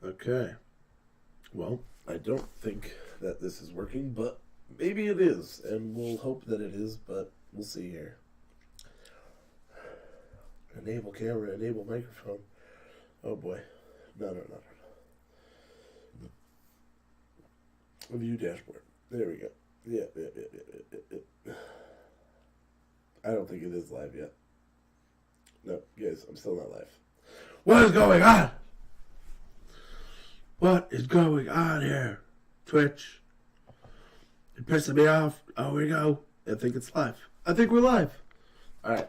Okay. Well, I don't think that this is working, but maybe it is, and we'll hope that it is, but we'll see here. Enable camera, enable microphone. Oh boy. No. View dashboard. There we go. Yeah. I don't think it is live yet. No, guys, I'm still not live. What is going on? What is going on here? Twitch. You're pissing me off. Oh, we go. I think it's live. I think we're live. Alright.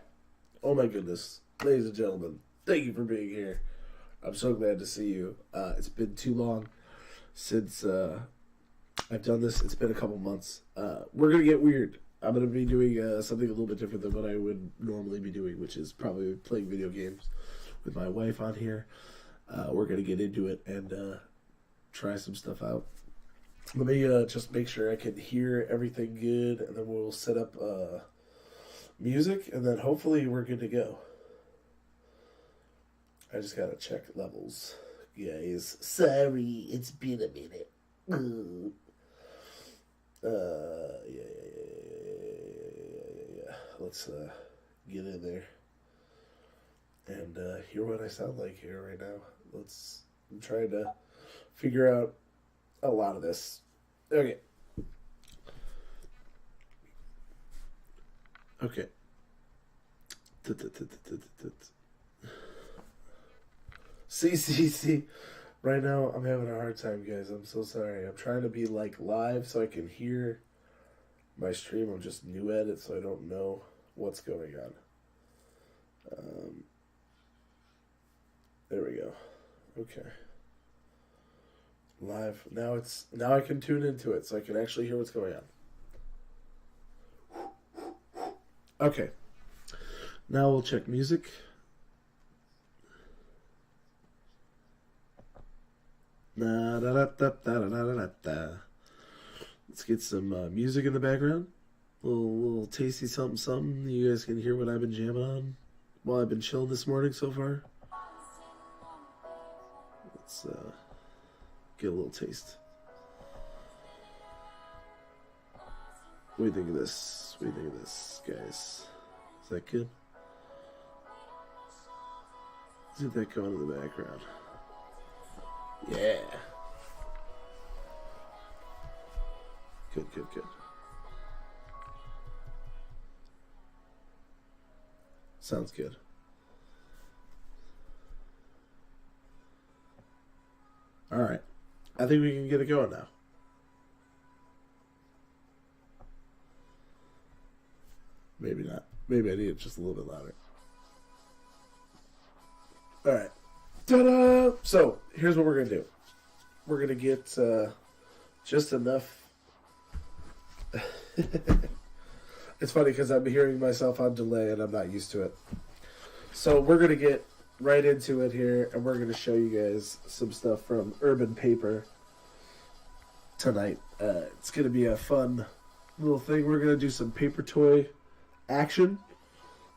Oh my goodness. Ladies and gentlemen, thank you for being here. I'm so glad to see you. It's been too long since I've done this. It's been a couple months. We're going to get weird. I'm going to be doing something a little bit different than what I would normally be doing, which is probably playing video games with my wife on here. We're going to get into it and try some stuff out. Let me just make sure I can hear everything good, and then we'll set up music, and then hopefully we're good to go. I just got to check levels, guys. Sorry, it's been a minute. Yeah. Let's get in there and hear what I sound like here right now. I'm trying to figure out a lot of this. Okay. See. Right now, I'm having a hard time, guys. I'm so sorry. I'm trying to be, live so I can hear my stream. I'm just new at it, so I don't know what's going on. There we go. Okay. Live. Now I can tune into it, so I can actually hear what's going on. Okay. Now we'll check music. Let's get some music in the background. A little tasty something. You guys can hear what I've been jamming on while I've been chilling this morning so far. Let's get a little taste. What do you think of this? Guys? Is that good? Let's get that going in the background. Yeah. Good. Sounds good. All right. I think we can get it going now. Maybe not. Maybe I need it just a little bit louder. All right. Ta-da! So, here's what we're going to do. We're going to get just enough. It's funny because I'm hearing myself on delay and I'm not used to it. So, we're going to get right into it here, and we're going to show you guys some stuff from Urban Paper tonight. It's going to be a fun little thing. We're going to do some paper toy action.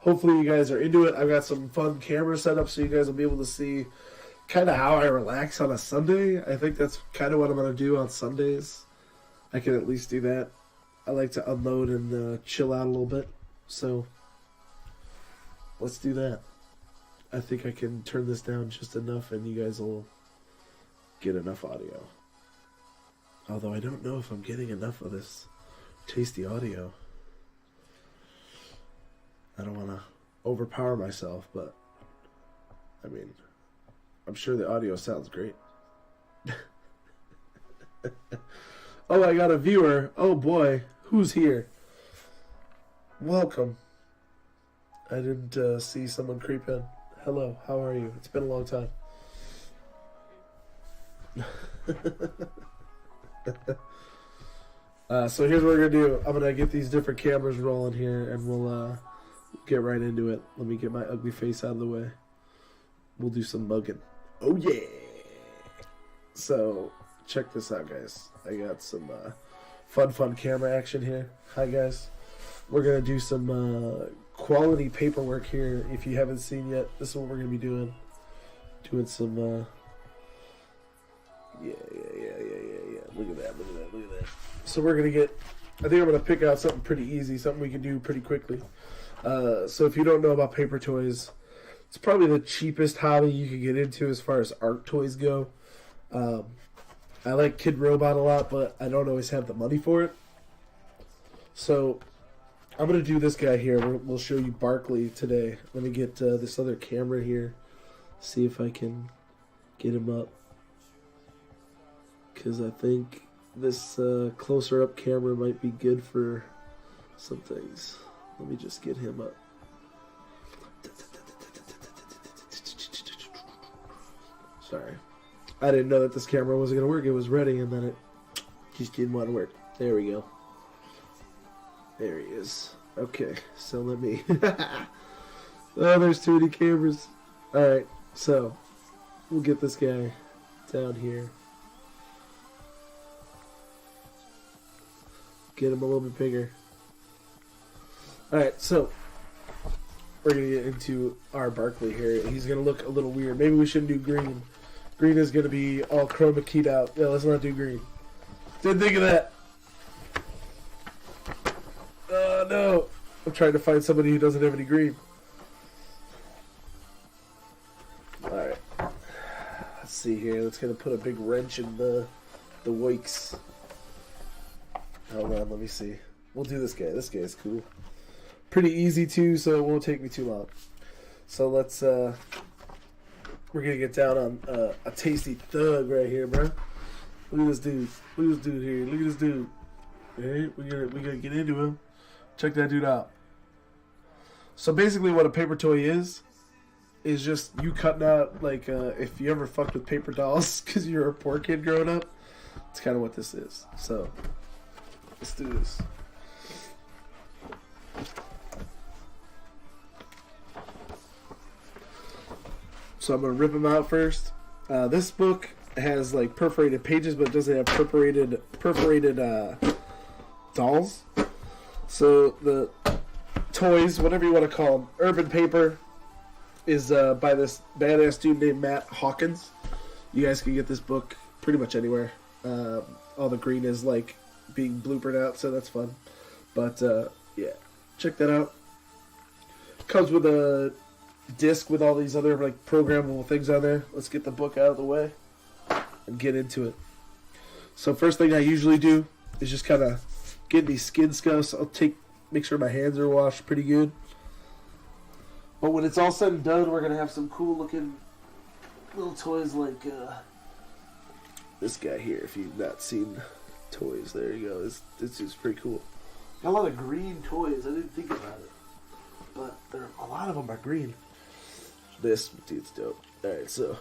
Hopefully you guys are into it. I've got some fun camera setups so you guys will be able to see kind of how I relax on a Sunday. I think that's kind of what I'm going to do on Sundays. I can at least do that. I like to unload and chill out a little bit. So let's do that. I think I can turn this down just enough and you guys will get enough audio. Although I don't know if I'm getting enough of this tasty audio. I don't want to overpower myself, but I mean, I'm sure the audio sounds great. Oh, I got a viewer. Oh boy, who's here? Welcome. I didn't see someone creep in. Hello, how are you? It's been a long time. So here's what we're going to do. I'm going to get these different cameras rolling here, and we'll get right into it. Let me get my ugly face out of the way. We'll do some mugging. Oh, yeah. So, check this out, guys. I got some fun camera action here. Hi, guys. We're going to do some quality paperwork here. If you haven't seen yet, this is what we're going to be doing. Doing some Yeah. Look at that. So we're going to get, I think I'm going to pick out something pretty easy, something we can do pretty quickly. So if you don't know about paper toys, it's probably the cheapest hobby you can get into as far as art toys go. I like Kid Robot a lot, but I don't always have the money for it. So I'm going to do this guy here. We'll show you Barkley today. Let me get this other camera here. See if I can get him up. Because I think this closer up camera might be good for some things. Let me just get him up. Sorry. I didn't know that this camera wasn't going to work. It was ready and then it just didn't want to work. There we go. There he is. Okay, so let me... Oh, there's too many cameras. Alright, so we'll get this guy down here. Get him a little bit bigger. Alright, so we're going to get into our Barkley here. He's going to look a little weird. Maybe we shouldn't do green. Green is going to be all chroma keyed out. Yeah, let's not do green. Didn't think of that. Oh, no. I'm trying to find somebody who doesn't have any green. Alright. Let's see here. That's going to put a big wrench in the wikes. Hold on, let me see. We'll do this guy. This guy's cool. Pretty easy, too, so it won't take me too long. So let's, we're going to get down on a tasty thug right here, bro. Look at this dude. Look at this dude here. Look at this dude. Alright, we're gonna get into him. Check that dude out. So basically what a paper toy is just you cutting out, like, if you ever fucked with paper dolls because you're a poor kid growing up, it's kind of what this is. So, let's do this. So I'm going to rip them out first. This book has, like, perforated pages, but it doesn't have perforated dolls. So the toys, whatever you want to call them, Urban Paper is by this badass dude named Matt Hawkins. You guys can get this book pretty much anywhere. All the green is like being bloopered out, so that's fun. But yeah, check that out. Comes with a disc with all these other like programmable things on there. Let's get the book out of the way and get into it. So first thing I usually do is just kind of get these skin scuffs. I'll make sure my hands are washed pretty good. But when it's all said and done, we're going to have some cool looking little toys like this guy here. If you've not seen toys, there you go. This is pretty cool. Got a lot of green toys. I didn't think about it. But a lot of them are green. This dude's dope. Alright, so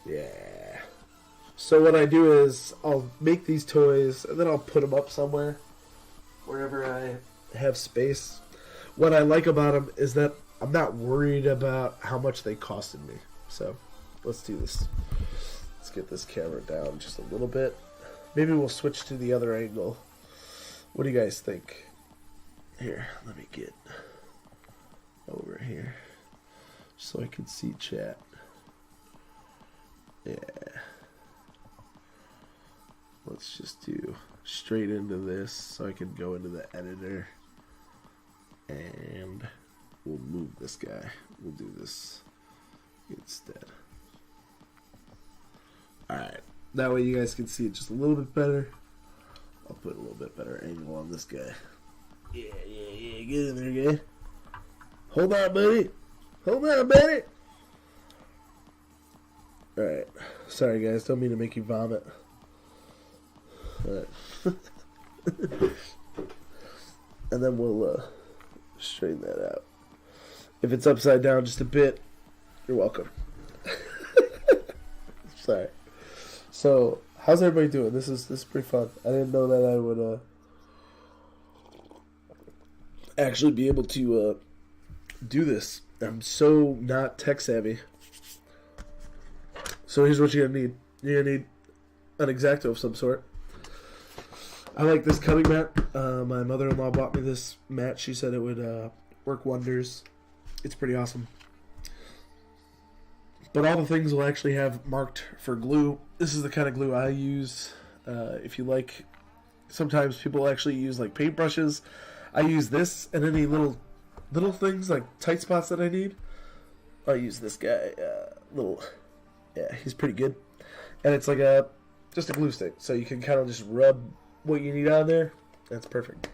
yeah. So what I do is I'll make these toys and then I'll put them up somewhere, wherever I have space. What I like about them is that I'm not worried about how much they costed me. So let's do this. Let's get this camera down just a little bit. Maybe we'll switch to the other angle. What do you guys think? Here, let me get over here so I can see chat. Yeah. Let's just do straight into this so I can go into the editor. And we'll move this guy. We'll do this instead. Alright. That way you guys can see it just a little bit better. I'll put a little bit better angle on this guy. Yeah. Get in there, guy. Hold on, buddy. Hold on, buddy. Alright. Sorry, guys. Don't mean to make you vomit. Alright. And then we'll straighten that out. If it's upside down just a bit, you're welcome. Sorry. So, how's everybody doing? This is pretty fun. I didn't know that I would actually be able to do this. I'm so not tech savvy. So here's what you're gonna need. You're gonna need an Exacto of some sort. I like this cutting mat. My mother-in-law bought me this mat. She said it would work wonders. It's pretty awesome. But all the things will actually have marked for glue. This is the kind of glue I use. If you like, sometimes people actually use like paintbrushes. I use this, and any little things like tight spots that I need, I use this guy. He's pretty good. And it's like just a glue stick, so you can kind of just rub what you need on there. That's perfect.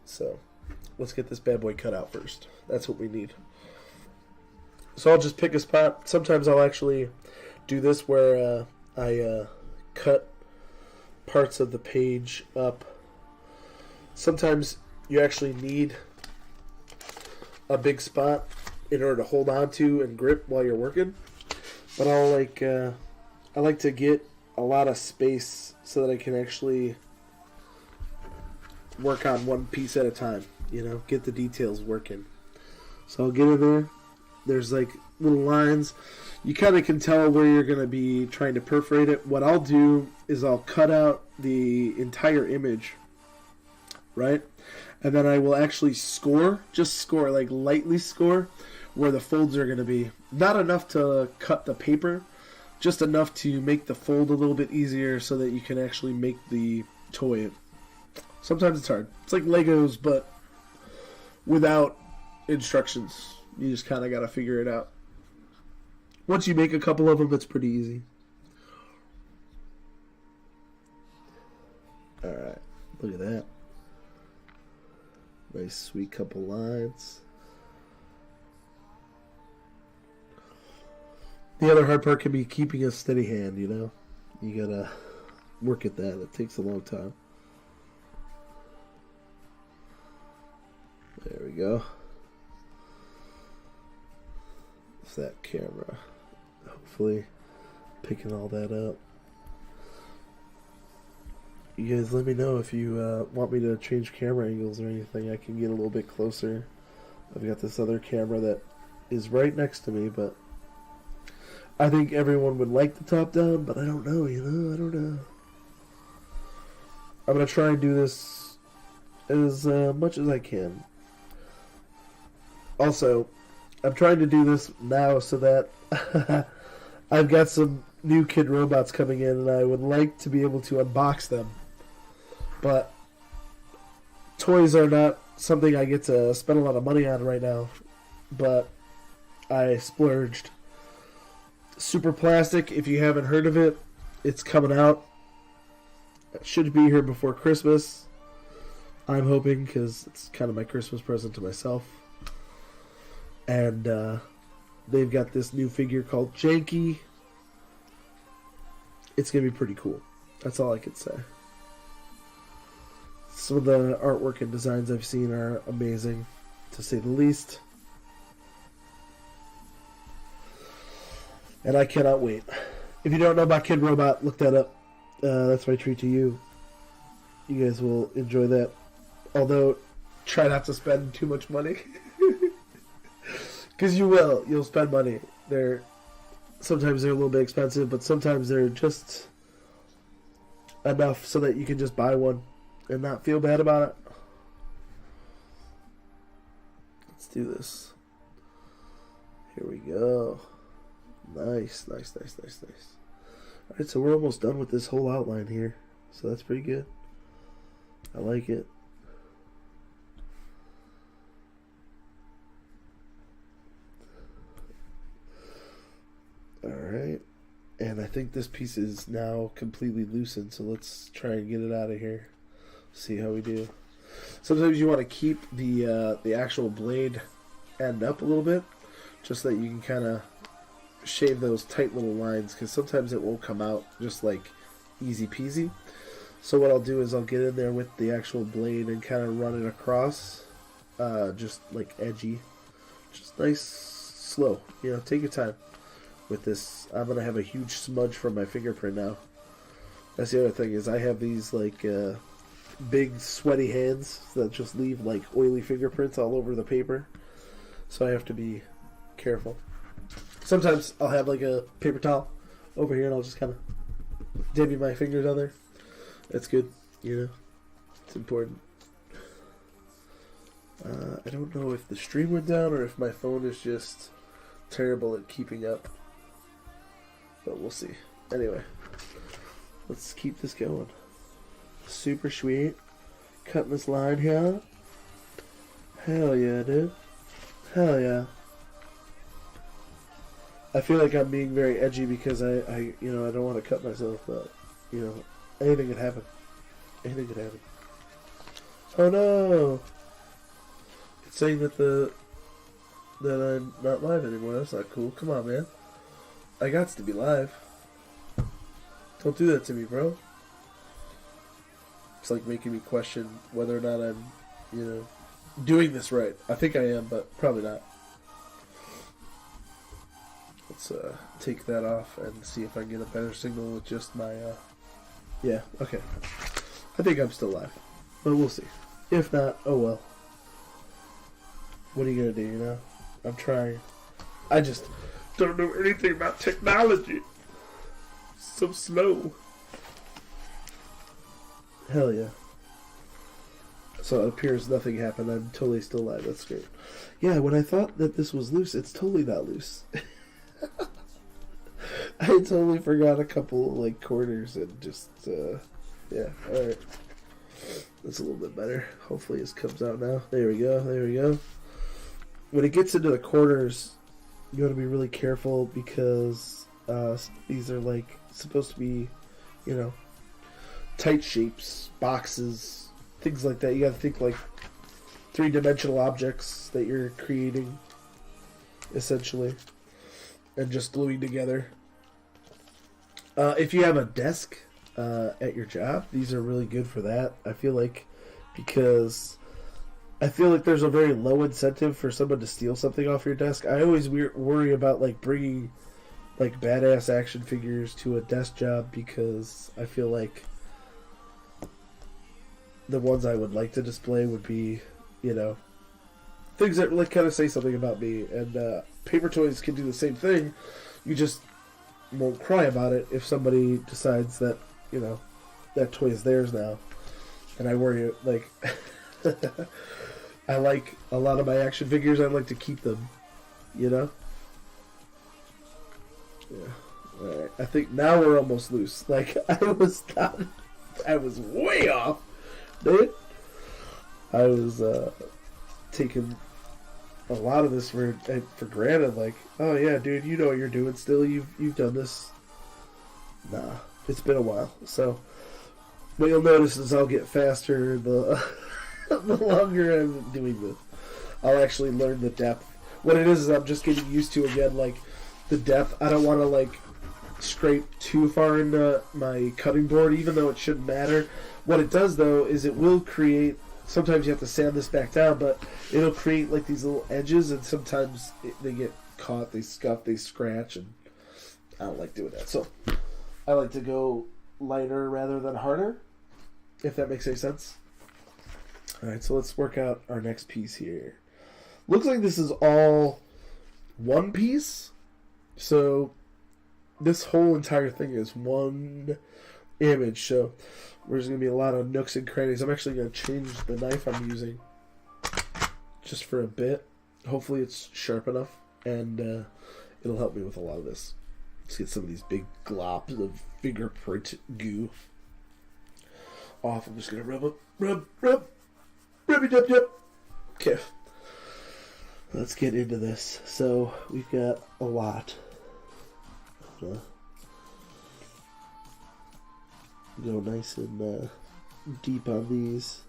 So let's get this bad boy cut out first. That's what we need. So I'll just pick a spot. Sometimes I'll actually do this where I cut parts of the page up. Sometimes you actually need a big spot in order to hold on to and grip while you're working. But I like to get a lot of space so that I can actually work on one piece at a time. You know, get the details working. So I'll get in there. There's like little lines. You kind of can tell where you're going to be trying to perforate it. What I'll do is I'll cut out the entire image, right? And then I will actually just score, like lightly score where the folds are going to be. Not enough to cut the paper, just enough to make the fold a little bit easier so that you can actually make the toy. Sometimes it's hard. It's like Legos, but without instructions. You just kind of got to figure it out. Once you make a couple of them, it's pretty easy. Alright, look at that. Nice sweet couple lines. The other hard part can be keeping a steady hand, you know? You gotta work at that. It takes a long time. There we go. It's that camera. Hopefully picking all that up. You guys let me know if you want me to change camera angles or anything. I can get a little bit closer. I've got this other camera that is right next to me, but I think everyone would like the top down, but I don't know, you know? I don't know. I'm going to try and do this as much as I can. Also, I'm trying to do this now so that I've got some new kid robots coming in, and I would like to be able to unbox them. But toys are not something I get to spend a lot of money on right now. But I splurged. Super Plastic, if you haven't heard of it, it's coming out. It should be here before Christmas. I'm hoping, because it's kind of my Christmas present to myself. And they've got this new figure called Janky. It's going to be pretty cool. That's all I can say. Some of the artwork and designs I've seen are amazing, to say the least. And I cannot wait. If you don't know about Kid Robot, look that up. That's my treat to you. You guys will enjoy that. Although, try not to spend too much money. Because you will. You'll spend money. Sometimes they're a little bit expensive, but sometimes they're just enough so that you can just buy one and not feel bad about it. Let's do this. Here we go. Nice. Alright, so we're almost done with this whole outline here. So that's pretty good. I like it. Alright. And I think this piece is now completely loosened, so let's try and get it out of here. See how we do. Sometimes you want to keep the actual blade end up a little bit, just so that you can kind of shave those tight little lines, because sometimes it won't come out just like easy peasy. So what I'll do is I'll get in there with the actual blade and kind of run it across, just like edgy, just nice, slow. You know, take your time with this. I'm gonna have a huge smudge from my fingerprint now. That's the other thing, is I have these like big sweaty hands that just leave like oily fingerprints all over the paper, so I have to be careful. Sometimes I'll have like a paper towel over here and I'll just kind of dip my fingers on there. That's good, you know. It's important. I don't know if the stream went down or if my phone is just terrible at keeping up. But we'll see. Anyway, let's keep this going. Super sweet. Cutting this line here. Hell yeah, dude. Hell yeah. I feel like I'm being very edgy because I don't want to cut myself, but, anything could happen. Anything could happen. Oh no! It's saying that I'm not live anymore. That's not cool. Come on, man. I got to be live. Don't do that to me, bro. It's like making me question whether or not I'm, doing this right. I think I am, but probably not. Let's take that off and see if I can get a better signal with just my, yeah, okay. I think I'm still live, but we'll see. If not, oh well. What are you gonna do, I'm trying. I just don't know anything about technology. So slow. Hell yeah. So it appears nothing happened. I'm totally still live. That's great. Yeah, when I thought that this was loose, it's totally not loose. I totally forgot a couple corners and just yeah. All right. That's a little bit better. Hopefully this comes out now. There we go. There we go. When it gets into the corners, you want to be really careful because these are supposed to be, tight shapes, boxes, things like that. You got to think like three-dimensional objects that you're creating, essentially, and just gluing together. If you have a desk at your job, these are really good for that. I feel like because I feel like there's a very low incentive for someone to steal something off your desk. I always worry about bringing badass action figures to a desk job because I feel like the ones I would like to display would be, things that kind of say something about me. And paper toys can do the same thing. You just won't cry about it if somebody decides that, that toy is theirs now. And I worry, I like a lot of my action figures. I like to keep them, Yeah. Alright. I think now we're almost loose. I was way off, dude. I was taking a lot of this for granted. Oh yeah, dude, you know what you're doing still. You've done this. Nah, it's been a while. So what you'll notice is I'll get faster the the longer I'm doing this. I'll actually learn the depth. What it is I'm just getting used to again, the depth. I don't want to scrape too far into my cutting board, even though it shouldn't matter. What it does though is it will create. Sometimes you have to sand this back down, but it'll create these little edges, and sometimes they get caught, they scuff, they scratch, and I don't like doing that. So I like to go lighter rather than harder, if that makes any sense. Alright, so let's work out our next piece here. Looks like this is all one piece. So this whole entire thing is one image. So there's going to be a lot of nooks and crannies. I'm actually going to change the knife I'm using just for a bit. Hopefully it's sharp enough, and it'll help me with a lot of this. Let's get some of these big globs of fingerprint goo off. I'm just going to rub. Okay. Let's get into this. So we've got a lot. Go nice and deep on these.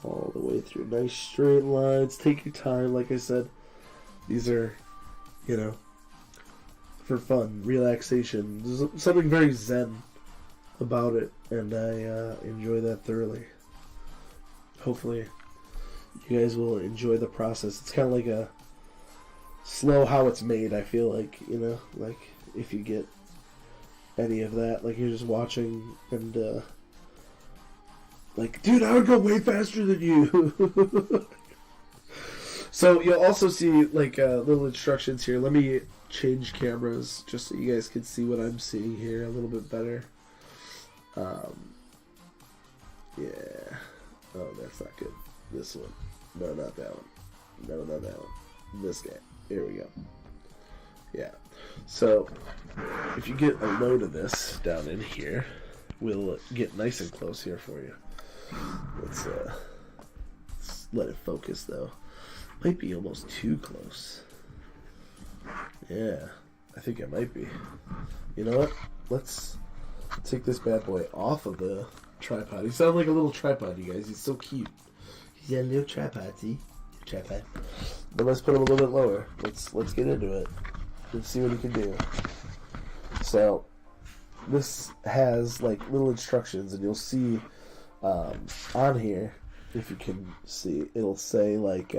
All the way through. Nice straight lines. Take your time. Like I said, these are, for fun, relaxation. There's something very zen about it, and I enjoy that thoroughly. Hopefully you guys will enjoy the process. It's kind of like a slow how it's made, I feel like, if you get any of that, you're just watching and dude, I would go way faster than you. So you'll also see little instructions here. Let me change cameras just so you guys can see what I'm seeing here a little bit better. Yeah. Oh, that's not good. This one. No, not that one. No, not that one. This guy. There we go. Yeah. So, if you get a load of this down in here, we'll get nice and close here for you. Let's let it focus, though. Might be almost too close. Yeah, I think it might be. You know what? Let's take this bad boy off of the tripod. He sounds like a little tripod, you guys. He's so cute. He's got a little tripod, see? Tripod. But let's put him a little bit lower. Let's get into it. Let's see what he can do. So, this has like little instructions, and you'll see on here, if you can see, it'll say like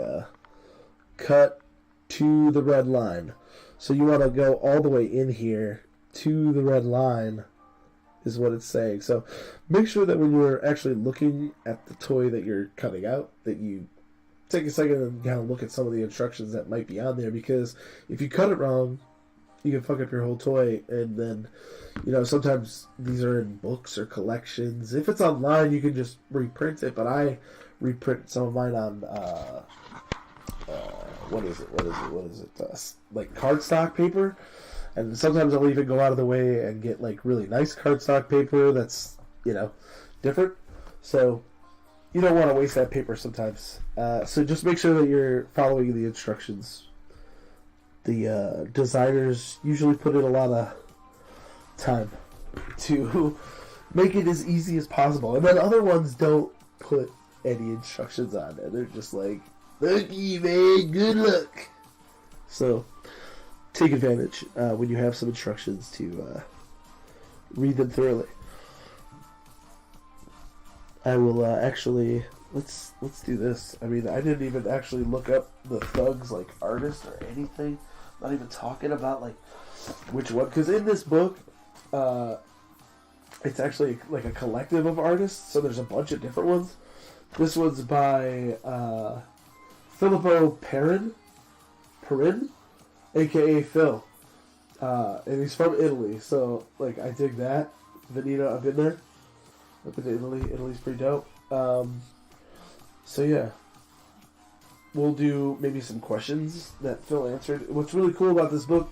cut to the red line. So you want to go all the way in here to the red line is what it's saying. So make sure that when you're actually looking at the toy that you're cutting out, that you take a second and kind of look at some of the instructions that might be on there, because if you cut it wrong, you can fuck up your whole toy. And then, you know, sometimes these are in books or collections. If it's online, you can just reprint it, but I reprint some of mine on what is it like cardstock paper. And sometimes I'll even go out of the way and get like really nice cardstock paper that's, you know, different. So you don't want to waste that paper sometimes. So just make sure that you're following the instructions. The designers usually put in a lot of time to make it as easy as possible. And then other ones don't put any instructions on it. They're just like, lucky man, good luck. So take advantage when you have some instructions to read them thoroughly. I will actually let's do this. I mean, I didn't even actually look up the Thugs like artist or anything. Not even talking about like which one, because in this book, it's actually like a collective of artists. So there's a bunch of different ones. This one's by Filippo Perin, aka Phil, and he's from Italy. So like I dig that. Veneta, I've been there. I've been to Italy. Italy's pretty dope. So yeah, we'll do maybe some questions that Phil answered. What's really cool about this book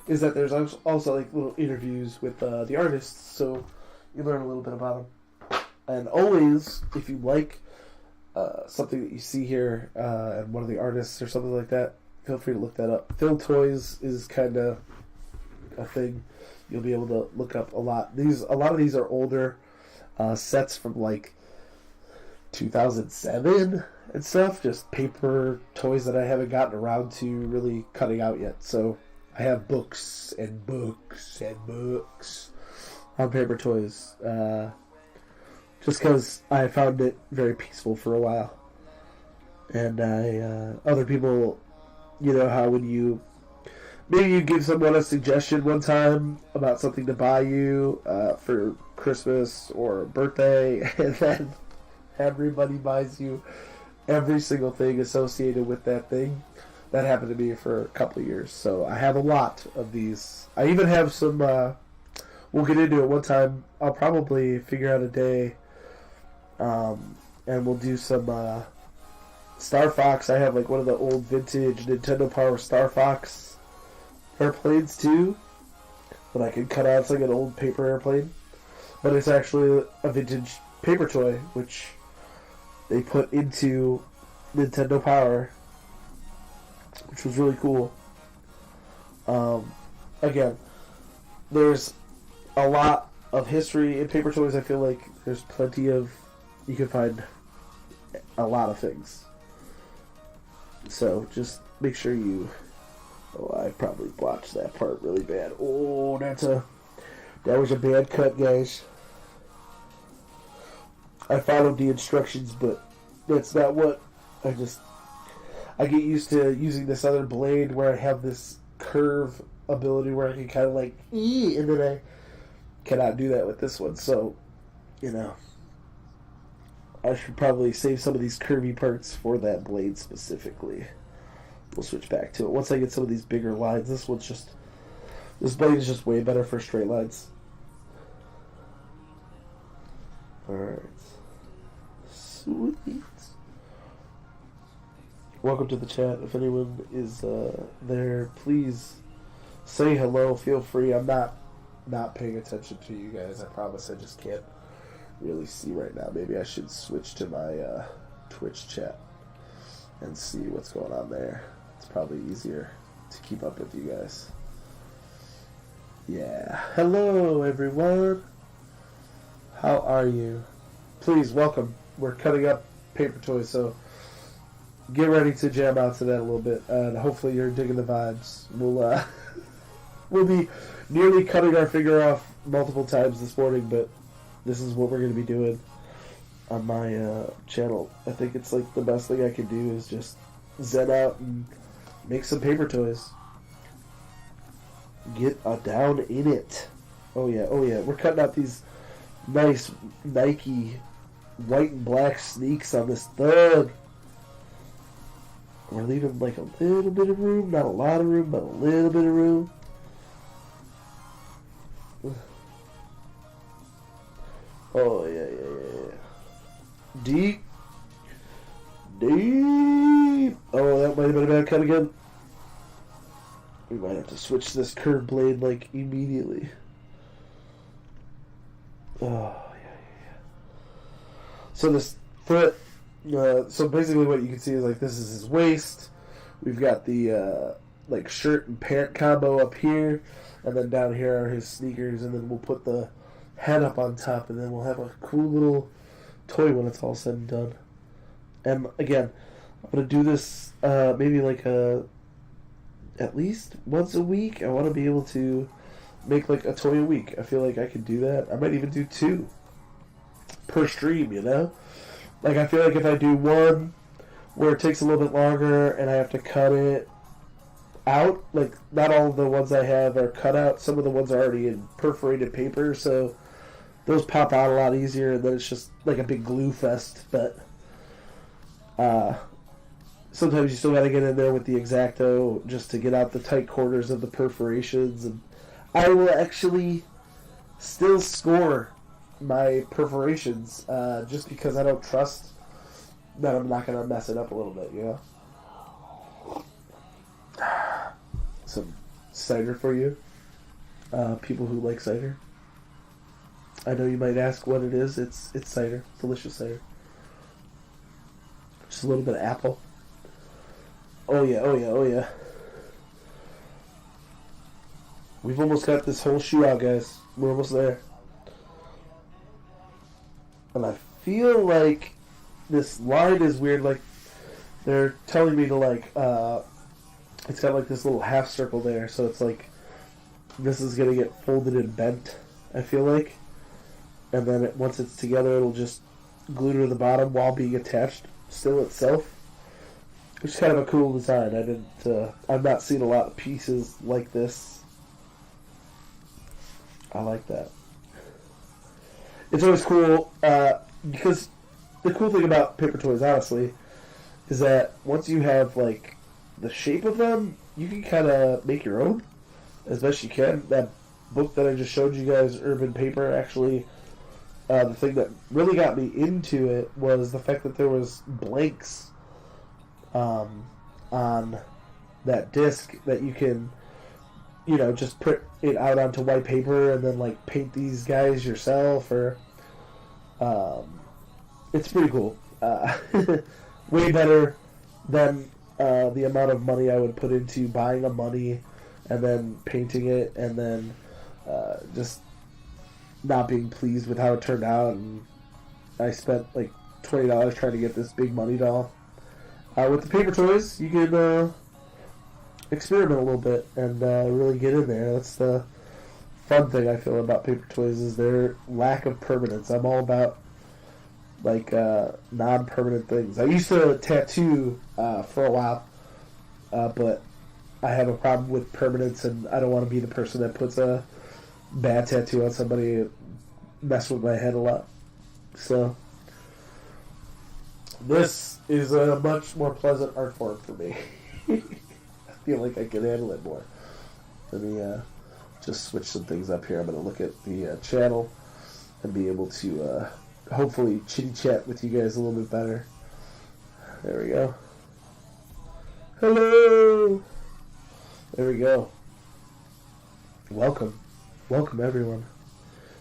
is that there's also like little interviews with the artists, so you learn a little bit about them. And always, if you like something that you see here and one of the artists or something like that, feel free to look that up. Phil Toys is kind of a thing you'll be able to look up a lot. A lot of these are older sets from like 2007 and stuff, just paper toys that I haven't gotten around to really cutting out yet. So I have books and books and books on paper toys, just because I found it very peaceful for a while. And other people, you know how when maybe you give someone a suggestion one time about something to buy you for Christmas or birthday, and then everybody buys you every single thing associated with that thing. That happened to me for a couple of years. So I have a lot of these. I even have some, we'll get into it one time. I'll probably figure out a day, and we'll do some Star Fox. I have like one of the old vintage Nintendo Power Star Fox airplanes too, that I can cut out. It's like an old paper airplane, but it's actually a vintage paper toy, which they put into Nintendo Power, which was really cool. Again, there's a lot of history in paper toys. I feel like there's plenty of, you can find a lot of things. So just make sure you, I probably botched that part really bad. Oh, that was a bad cut, guys. I followed the instructions, but that's not what I get used to using this other blade where I have this curve ability where I can kind of like, and then I cannot do that with this one. So, you know, I should probably save some of these curvy parts for that blade specifically. We'll switch back to it once I get some of these bigger lines. This blade is just way better for straight lines. Alright. Sweet. Welcome to the chat. If anyone is there, please say hello. Feel free. I'm not paying attention to you guys. I promise. I just can't really see right now. Maybe I should switch to my Twitch chat and see what's going on there. It's probably easier to keep up with you guys. Yeah. Hello, everyone. How are you? Please, welcome. We're cutting up paper toys, so get ready to jam out to that a little bit, and hopefully you're digging the vibes. We'll be nearly cutting our finger off multiple times this morning, but this is what we're going to be doing on my channel. I think it's like the best thing I can do is just zen out and make some paper toys. Get down in it. Oh yeah. We're cutting out these nice Nike white and black sneaks on this thug. We're leaving like a little bit of room, not a lot of room, but a little bit of room. Oh yeah. Deep. Oh, that might have been a bad cut again. We might have to switch this curved blade like immediately. Oh yeah. So this foot. So basically what you can see is like this is his waist. We've got the like shirt and pant combo up here, and then down here are his sneakers, and then we'll put the head up on top, and then we'll have a cool little toy when it's all said and done. And again, I'm gonna do this maybe like at least once a week. I want to be able to make like a toy a week. I feel like I could do that. I might even do 2 per stream, you know? Like, I feel like if I do one where it takes a little bit longer and I have to cut it out, like, not all of the ones I have are cut out. Some of the ones are already in perforated paper, so those pop out a lot easier, and then it's just like a big glue fest. But sometimes you still got to get in there with the Exacto just to get out the tight corners of the perforations. And I will actually still score my perforations just because I don't trust that I'm not going to mess it up a little bit, you know? Some cider for you, people who like cider. I know you might ask what it is. It's cider. Delicious cider. Just a little bit of apple. Oh yeah. We've almost got this whole shoe out, guys. We're almost there. And I feel like this line is weird. Like, they're telling me to, like, it's got, like, this little half circle there. So it's like, this is going to get folded and bent, I feel like. And then once it's together, it'll just glue to the bottom while being attached still itself. Which is kind of a cool design. I've not seen a lot of pieces like this. I like that. It's always cool, because the cool thing about paper toys, honestly, is that once you have, like, the shape of them, you can kind of make your own as best you can. That book that I just showed you guys, Urban Paper, actually, the thing that really got me into it was the fact that there was blanks on that disc that you can, you know, just print it out onto white paper and then, like, paint these guys yourself, or it's pretty cool. Way better than the amount of money I would put into buying a mummy and then painting it and then just not being pleased with how it turned out. And I spent like $20 trying to get this big money doll. With the paper toys, you can experiment a little bit and really get in there. That's the fun thing I feel about paper toys, is their lack of permanence. I'm all about, like, non-permanent things. I used to tattoo for a while, but I have a problem with permanence, and I don't want to be the person that puts a bad tattoo on somebody and mess with my head a lot. So this is a much more pleasant art form for me. I feel like I can handle it more. Let me just switch some things up here. I'm going to look at the channel and be able to hopefully chitty chat with you guys a little bit better. There we go. Hello! There we go. Welcome. Welcome, everyone.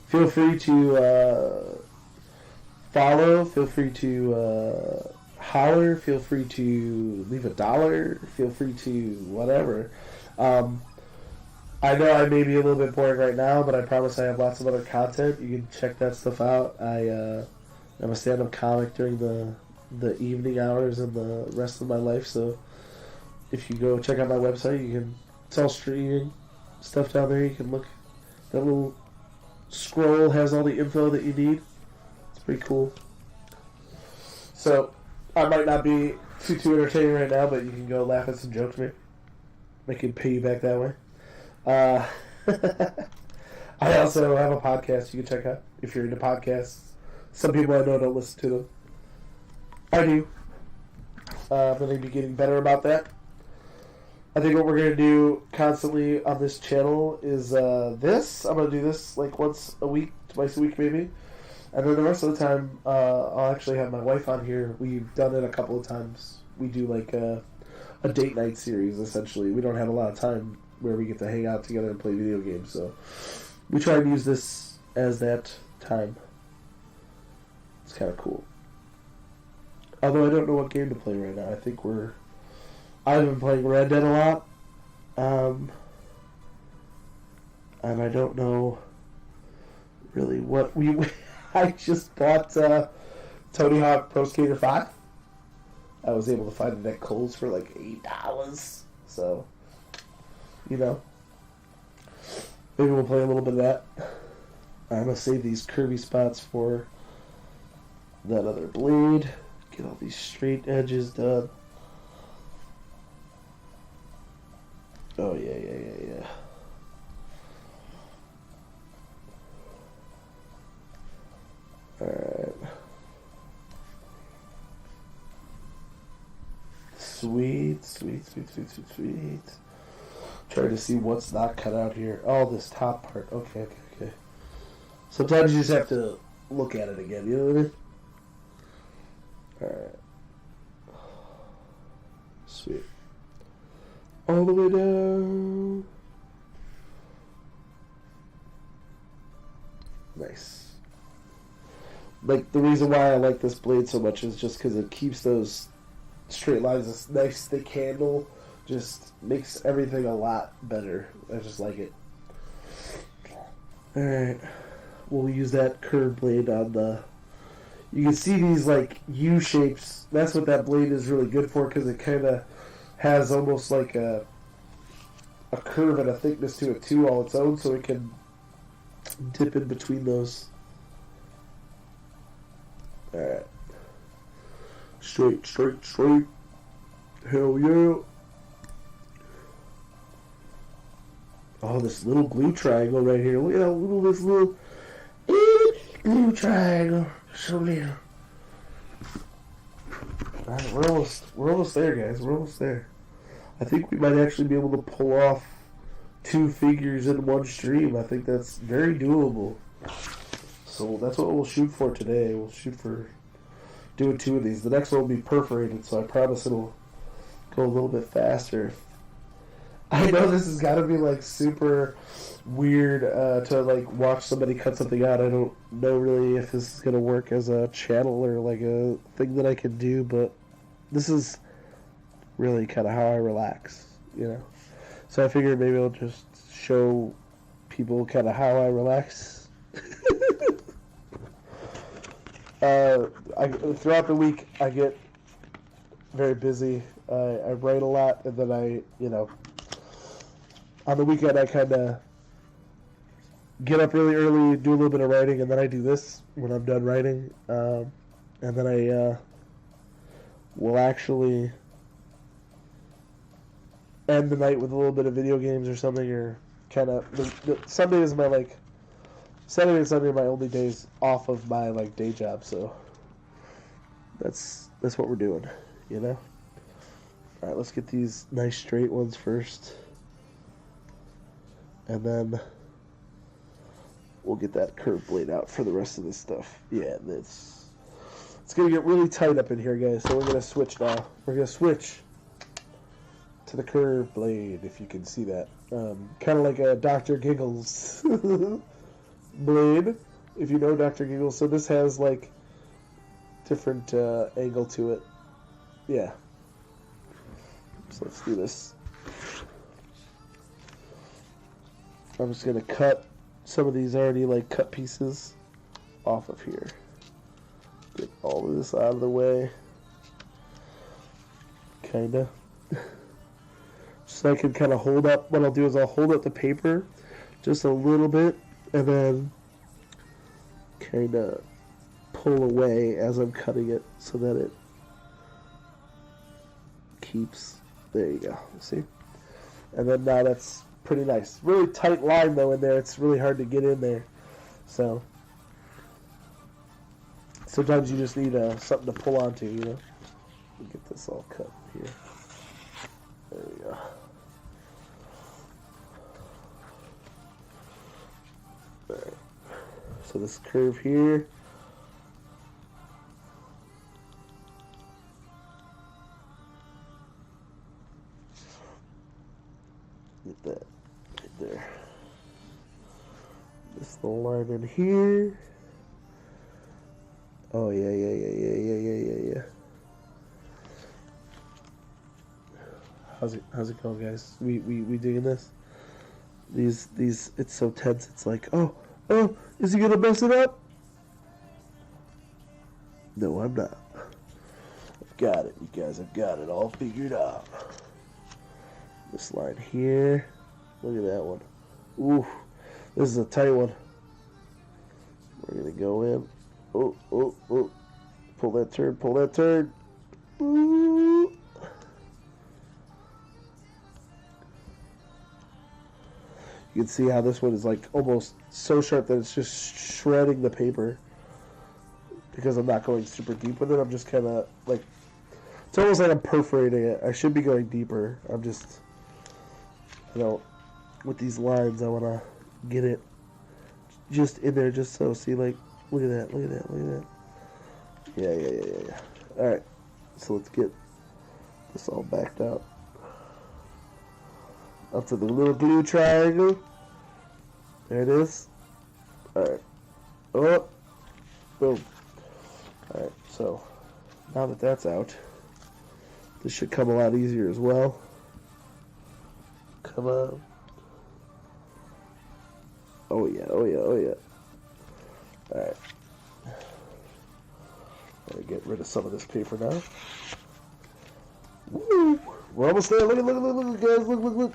Feel free to follow. Feel free to holler. Feel free to leave $1. Feel free to whatever. I know I may be a little bit boring right now, but I promise I have lots of other content. You can check that stuff out. I'm a stand-up comic during the evening hours and the rest of my life, so if you go check out my website, it's all streaming stuff down there. You can look. That little scroll has all the info that you need. It's pretty cool. So, I might not be too entertaining right now, but you can go laugh at some jokes, maybe. I can pay you back that way. I also have a podcast you can check out if you're into podcasts. Some people I know don't listen to them. I do. I'm going to be getting better about that. I think what we're going to do constantly on this channel is this. I'm going to do this like once a week, twice a week maybe. And then the rest of the time, I'll actually have my wife on here. We've done it a couple of times. We do like a date night series, essentially. We don't have a lot of time where we get to hang out together and play video games. So we try and use this as that time. It's kind of cool. Although I don't know what game to play right now. I think I've been playing Red Dead a lot. And I don't know really what I just bought Tony Hawk Pro Skater 5. I was able to find it at Kohl's for like $8. So, maybe we'll play a little bit of that. I'm going to save these curvy spots for that other blade. Get all these straight edges done. Oh, yeah. Alright. Sweet. Trying to see what's not cut out here. Oh, this top part. Okay. Sometimes you just have to look at it again, you know what I mean? Alright. Sweet. All the way down. Nice. Like, the reason why I like this blade so much is just because it keeps those straight lines. This nice thick handle just makes everything a lot better. I just like it. Alright. We'll use that curved blade on the... You can see these, like, U shapes. That's what that blade is really good for, because it kind of has almost like a curve and a thickness to it, too, all its own, so it can dip in between those. Alright. Straight. Hell yeah. Oh, this little glue triangle right here. Look at this little glue triangle. So little. Alright, we're almost there, guys. We're almost there. I think we might actually be able to pull off 2 figures in one stream. I think that's very doable. So that's what we'll shoot for today. We'll shoot for doing 2 of these. The next one will be perforated, so I promise it'll go a little bit faster. I know this has got to be like super weird to like watch somebody cut something out. I don't know really if this is going to work as a channel or like a thing that I can do, but this is really kind of how I relax, So I figured maybe I'll just show people kind of how I relax. Throughout the week, I get very busy. I write a lot, and then on the weekend, I kind of get up really early, do a little bit of writing, and then I do this when I'm done writing. And then I will actually end the night with a little bit of video games or something, or kind of... Sunday is my, Saturday and Sunday are my only days off of my, day job, so that's what we're doing, Alright, let's get these nice straight ones first. And then we'll get that curved blade out for the rest of this stuff. Yeah, it's going to get really tight up in here, guys. So we're going to switch now. We're going to switch. to the curved blade, if you can see that. Kind of like a Dr. Giggles blade, if you know Dr. Giggles. So this has like different angle to it. Yeah. So let's do this. I'm just gonna cut some of these already like cut pieces off of here. Get all of this out of the way. Kinda. So I can kind of hold up. What I'll do is I'll hold up the paper just a little bit and then kind of pull away as I'm cutting it so that it keeps. There you go. See? And then now that's pretty nice. Really tight line though in there. It's really hard to get in there. So sometimes you just need something to pull onto, you know. Get this all cut here. There we go. Alright. So this curve here. Get that right there. This little line in here. Oh yeah. How's it going, guys? We digging this? These it's so tense. It's like, oh, is he gonna mess it up? No, I'm not. I've got it, you guys. I've got it all figured out. This line here. Look at that one. Ooh, this is a tight one. We're gonna go in. Oh. Pull that turn. Ooh. You can see how this one is like almost so sharp that it's just shredding the paper. Because I'm not going super deep with it, I'm just kind of like, it's almost like I'm perforating it. I should be going deeper. I'm just, with these lines, I want to get it just in there, just so. See, like, look at that. Yeah. Alright, so let's get this all backed out. Up to the little glue triangle. There it is. Alright. Oh. Boom. Alright, so now that that's out, this should come a lot easier as well. Come on. Oh yeah. Alright. Gotta get rid of some of this paper now. Woo! We're almost there. Look, guys. Look.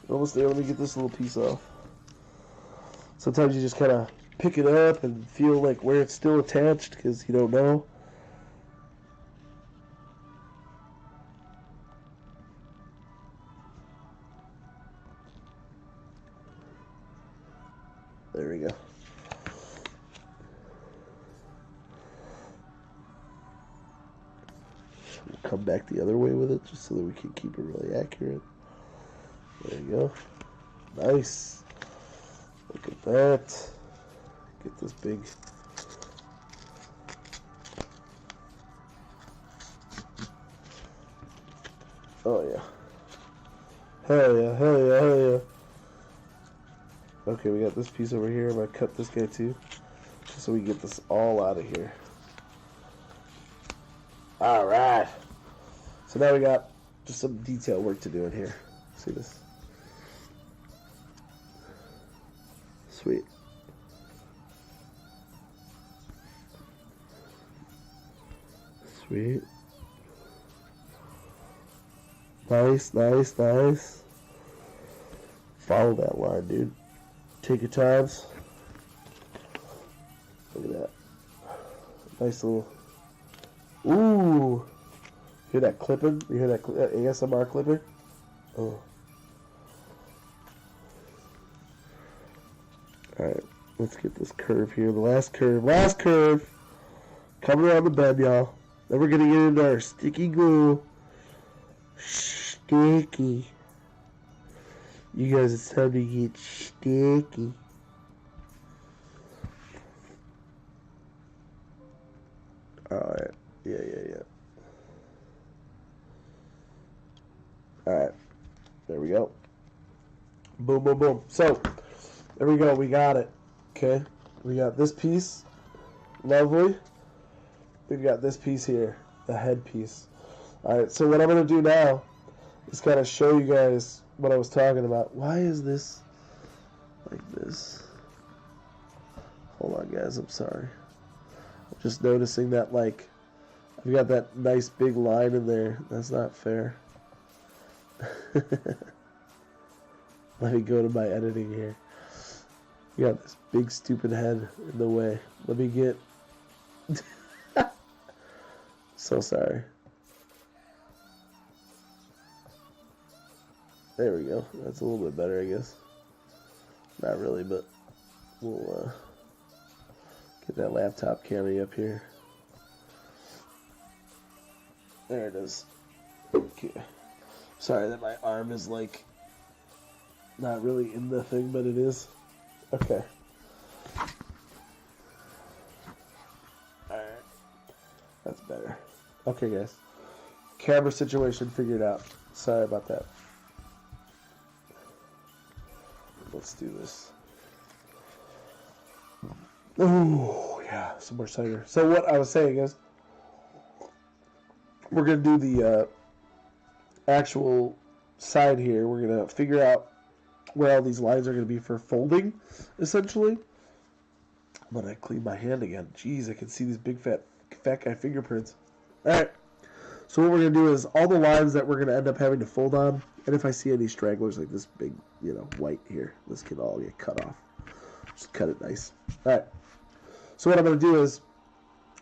Almost there. Let me get this little piece off. Sometimes you just kind of pick it up and feel like where it's still attached because you don't know. There we go. We'll come back the other way with it just so that we can keep it really accurate. There you go. Nice. Look at that. Get this big. Oh yeah. Hell yeah. Okay, we got this piece over here. I'm gonna cut this guy too, just so we get this all out of here. Alright. So now we got just some detail work to do in here. See this? Sweet. Nice. Follow that line, dude. Take your times. Look at that. Nice little. Ooh. Hear that clipping? You hear that ASMR clipping? Oh. Alright, let's get this curve here. The last curve. Coming around the bend, y'all. Then we're gonna get into our sticky glue. Sticky. You guys, it's time to get sticky. Alright. Yeah. Boom, boom, boom. So, there we go. We got it. Okay. We got this piece. Lovely. We've got this piece here. The head piece. Alright, so what I'm going to do now is kind of show you guys what I was talking about. Why is this like this? Hold on, guys. I'm sorry. I'm just noticing that, like, I've got that nice big line in there. That's not fair. Let me go to my editing here. You got this big stupid head in the way. Let me get... So sorry. There we go. That's a little bit better, I guess. Not really, but we'll get that laptop camera up here. There it is. Okay. Sorry that my arm is like not really in the thing, but it is. Okay. Alright. That's better. Okay, guys. Camera situation figured out. Sorry about that. Let's do this. Ooh, yeah, some more cider. So what I was saying is, we're going to do the actual side here. We're going to figure out where all these lines are going to be for folding, essentially. I'm going to clean my hand again. Jeez, I can see these big fat guy fingerprints. Alright, so what we're going to do is all the lines that we're going to end up having to fold on, and if I see any stragglers like this big, white here, this can all get cut off. Just cut it nice. Alright, so what I'm going to do is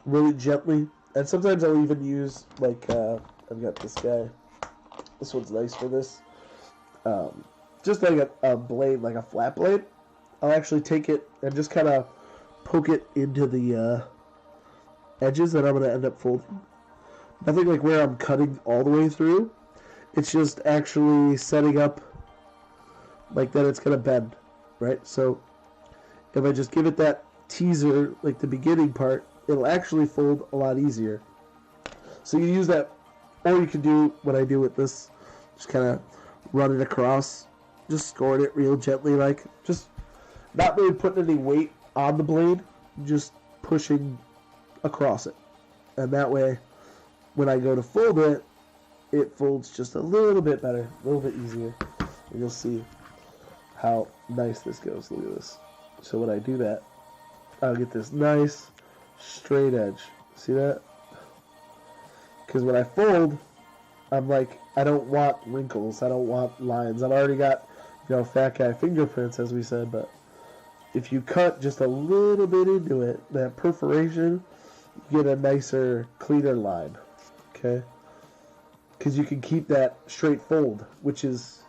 really gently, and sometimes I'll even use, like, I've got this guy. This one's nice for this. Just like a blade, like a flat blade. I'll actually take it and just kind of poke it into the edges that I'm going to end up folding. Nothing like where I'm cutting all the way through. It's just actually setting up like that it's going to bend, right? So if I just give it that teaser, like the beginning part, it'll actually fold a lot easier. So you use that, or you can do what I do with this, just kind of run it across, just scoring it real gently, like, just not really putting any weight on the blade, just pushing across it. And that way, when I go to fold it, it folds just a little bit better, a little bit easier. And you'll see how nice this goes. Look at this. So when I do that, I'll get this nice straight edge. See that? Because when I fold, I'm like, I don't want wrinkles. I don't want lines. I've already got, fat guy fingerprints, as we said. But if you cut just a little bit into it, that perforation, you get a nicer, cleaner line. Okay? Because you can keep that straight fold, which is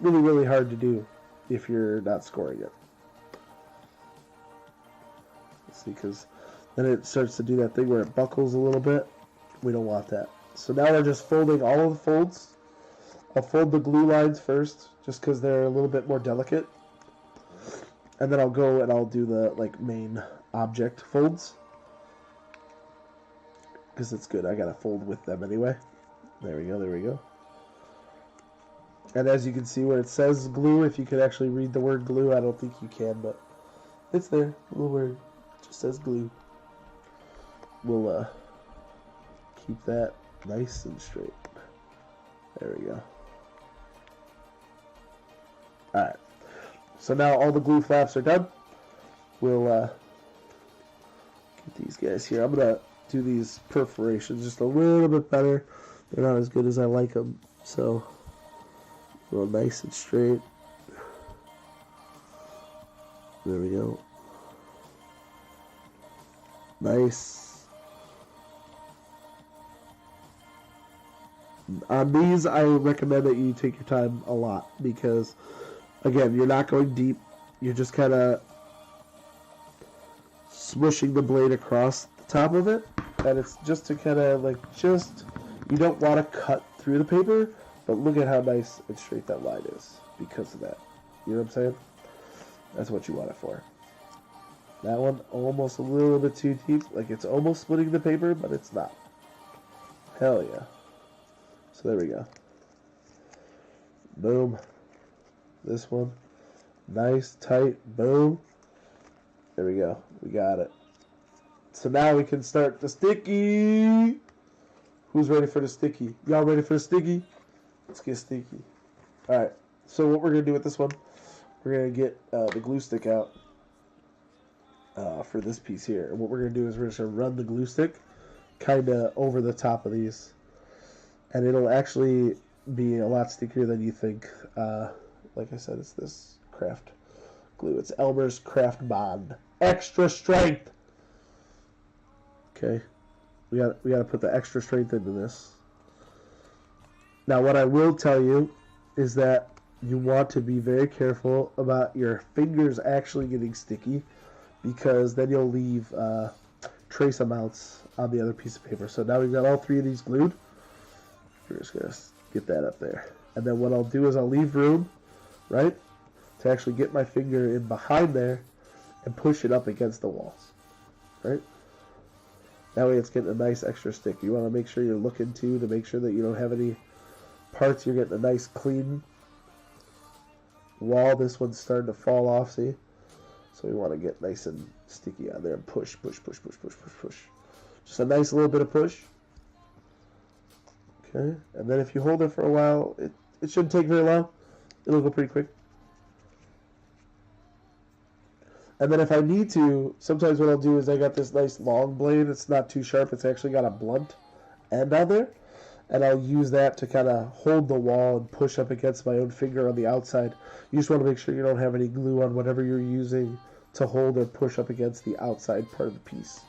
really, really hard to do if you're not scoring it. Let's see, because then it starts to do that thing where it buckles a little bit. We don't want that. So now we're just folding all of the folds. I'll fold the glue lines first, just because they're a little bit more delicate. And then I'll go and I'll do the main object folds. Because it's good. I gotta fold with them anyway. There we go, there we go. And as you can see where it says glue, if you could actually read the word glue, I don't think you can, but it's there. Little word. It just says glue. We'll keep that nice and straight. There we go. Alright. So now all the glue flaps are done. We'll get these guys here. I'm going to do these perforations just a little bit better. They're not as good as I like them. So, a little nice and straight. There we go. Nice. On these, I recommend that you take your time a lot because, again, you're not going deep. You're just kind of smushing the blade across the top of it. And it's just to kind of, you don't want to cut through the paper, but look at how nice and straight that line is because of that. You know what I'm saying? That's what you want it for. That one, almost a little bit too deep. Like, it's almost splitting the paper, but it's not. Hell yeah. So there we go. Boom. This one. Nice, tight, boom. There we go. We got it. So now we can start the sticky. Who's ready for the sticky? Y'all ready for the sticky? Let's get sticky. Alright, so what we're going to do with this one, we're going to get the glue stick out for this piece here. And what we're going to do is we're just going to run the glue stick kind of over the top of these. And it'll actually be a lot stickier than you think. Like I said, it's this craft glue. It's Elmer's Craft Bond. Extra strength! Okay, we got to put the extra strength into this. Now, what I will tell you is that you want to be very careful about your fingers actually getting sticky, because then you'll leave trace amounts on the other piece of paper. So now we've got all three of these glued. We're just going to get that up there. And then what I'll do is I'll leave room, right, to actually get my finger in behind there and push it up against the walls, right? That way it's getting a nice extra stick. You want to make sure you're looking to make sure that you don't have any parts. You're getting a nice clean wall. This one's starting to fall off, see? So we want to get nice and sticky on there and push, push, push, push, push, push, push. Just a nice little bit of push. Okay, and then if you hold it for a while, it shouldn't take very long. It'll go pretty quick. And then if I need to, sometimes what I'll do is I got this nice long blade. It's not too sharp. It's actually got a blunt end on there. And I'll use that to kind of hold the wall and push up against my own finger on the outside. You just want to make sure you don't have any glue on whatever you're using to hold or push up against the outside part of the piece.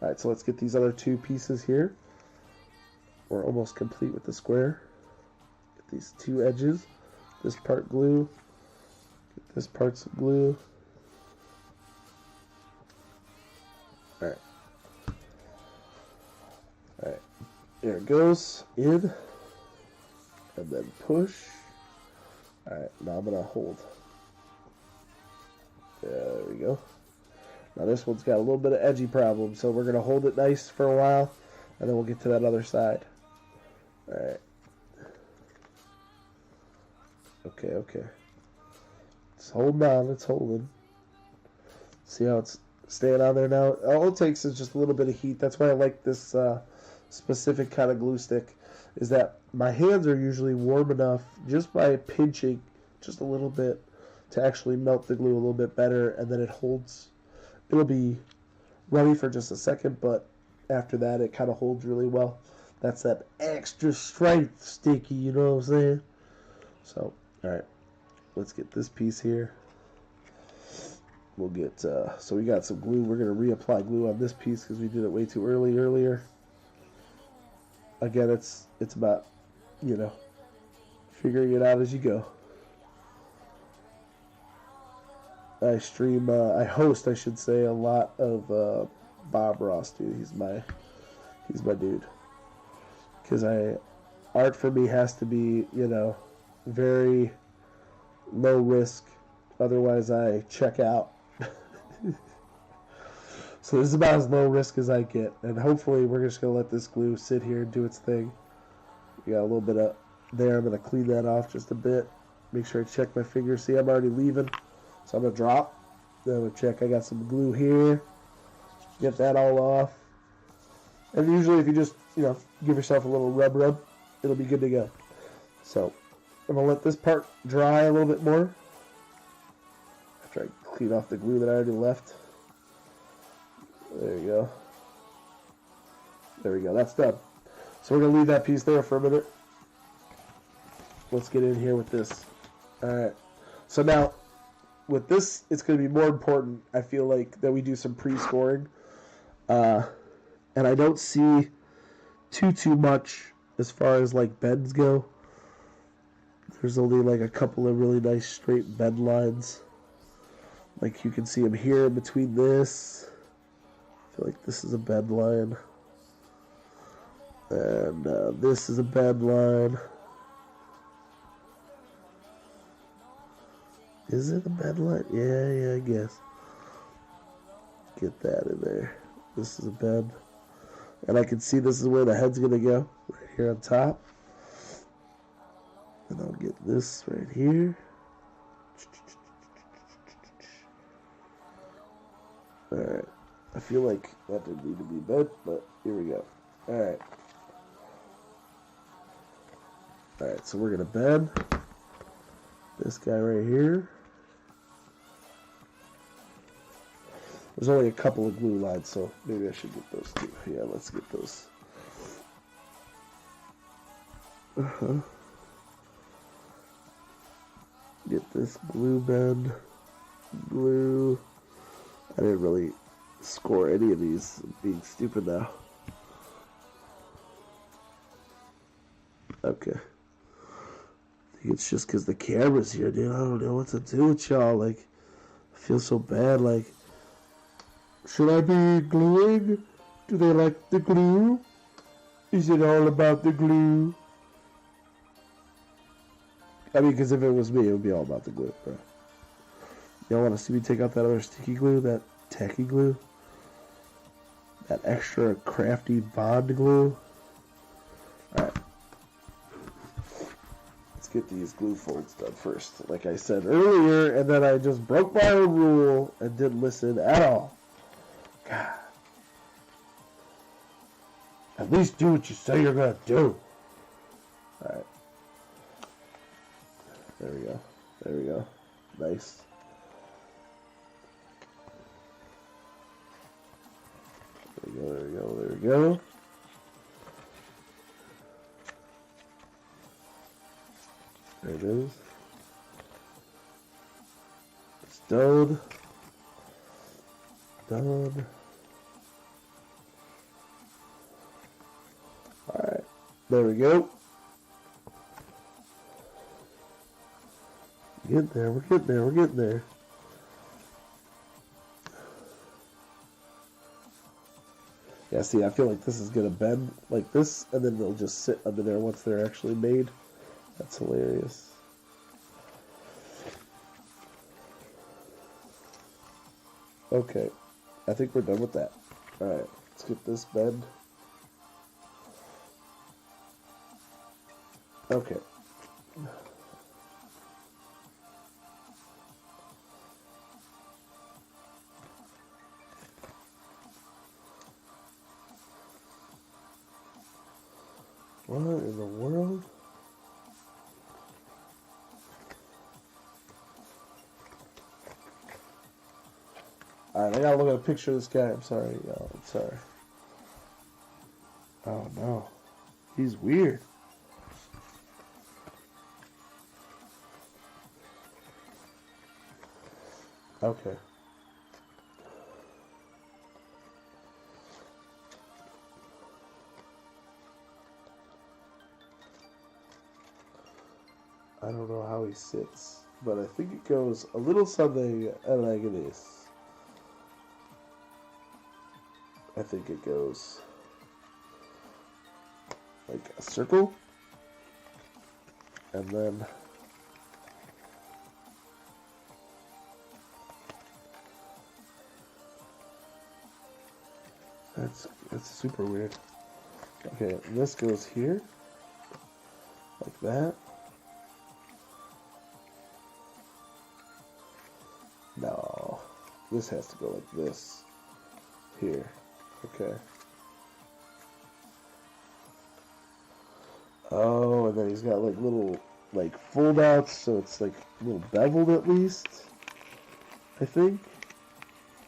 Alright, so let's get these other two pieces here. We're almost complete with the square. Get these two edges. This part glue. Get this part some glue. Alright. Alright. There it goes. In. And then push. Alright, now I'm going to hold. There we go. Now this one's got a little bit of edgy problem, so we're going to hold it nice for a while, and then we'll get to that other side. Alright. Okay. It's holding on, it's holding. See how it's staying on there now? All it takes is just a little bit of heat. That's why I like this specific kind of glue stick, is that my hands are usually warm enough just by pinching just a little bit to actually melt the glue a little bit better, and then it holds. It'll be runny for just a second, but after that it kind of holds really well. That's that extra strength sticky, you know what I'm saying? So, alright, let's get this piece here. We'll get, so we got some glue. We're going to reapply glue on this piece because we did it way too earlier. Again, it's about, figuring it out as you go. I host, I should say, a lot of Bob Ross, dude. He's my dude. Because art for me has to be, very low risk. Otherwise, I check out. So this is about as low risk as I get. And hopefully, we're just going to let this glue sit here and do its thing. We got a little bit of there. I'm going to clean that off just a bit. Make sure I check my fingers. See, I'm already leaving. So I'm going to drop. Then I'm going to check. I got some glue here. Get that all off. And usually if you just, give yourself a little rub, it'll be good to go. So I'm going to let this part dry a little bit more. After I clean off the glue that I already left. There you go. There we go. That's done. So we're going to leave that piece there for a minute. Let's get in here with this. Alright. So now, with this, it's going to be more important, I feel like, that we do some pre-scoring. And I don't see too much as far as, bends go. There's only, a couple of really nice straight bend lines. You can see them here in between this. I feel like this is a bend line. And this is a bend line. Is it a bend line? Yeah, I guess. Get that in there. This is a bend. And I can see this is where the head's going to go. Right here on top. And I'll get this right here. I feel like that didn't need to be bent, but here we go. Alright. Alright, so we're going to bend this guy right here. There's only a couple of glue lines, so maybe I should get those too. Yeah, let's get those. Get this glue bend. Glue. I didn't really score any of these. I'm being stupid now. Okay. I think it's just because the camera's here, dude. I don't know what to do with y'all. Like, I feel so bad. Like, should I be gluing? Do they like the glue? Is it all about the glue? I mean, because if it was me, it would be all about the glue, bro. Y'all want to see me take out that other sticky glue? That tacky glue? That extra crafty bond glue? Alright. Let's get these glue folds done first. Like I said earlier, and then I just broke my own rule and didn't listen at all. God. At least do what you say you're going to do. Alright. There we go. There we go. Nice. There we go, there we go, there we go. There it is. It's done. Done. Alright. There we go. Getting there, we're getting there, we're getting there. Yeah, see, I feel like this is going to bend like this, and then they'll just sit under there once they're actually made. That's hilarious. Okay, I think we're done with that. Alright, let's get this bend. Okay. What in the world? Alright, I gotta look at a picture of this guy. I'm sorry, y'all. I'm sorry. Oh no. He's weird. Okay. I don't know how he sits, but I think it goes a little something like this. I think it goes like a circle, and then that's super weird. Okay, and this goes here, like that. No, this has to go like this. Here. Okay. Oh, and then he's got like little like fold outs, so it's like a little beveled at least. I think.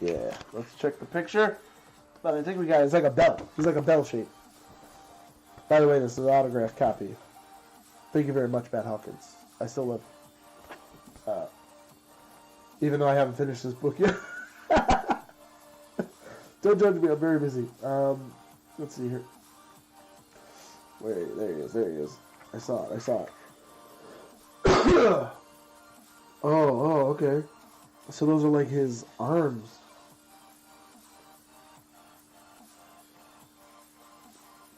Yeah, let's check the picture. But I think we got it's like a bell. He's like a bell shape. By the way, this is an autographed copy. Thank you very much, Matt Hawkins. I still love even though I haven't finished this book yet. Don't judge me, I'm very busy. Let's see here. Wait, there he is, there he is. I saw it. Oh, okay. So those are like his arms.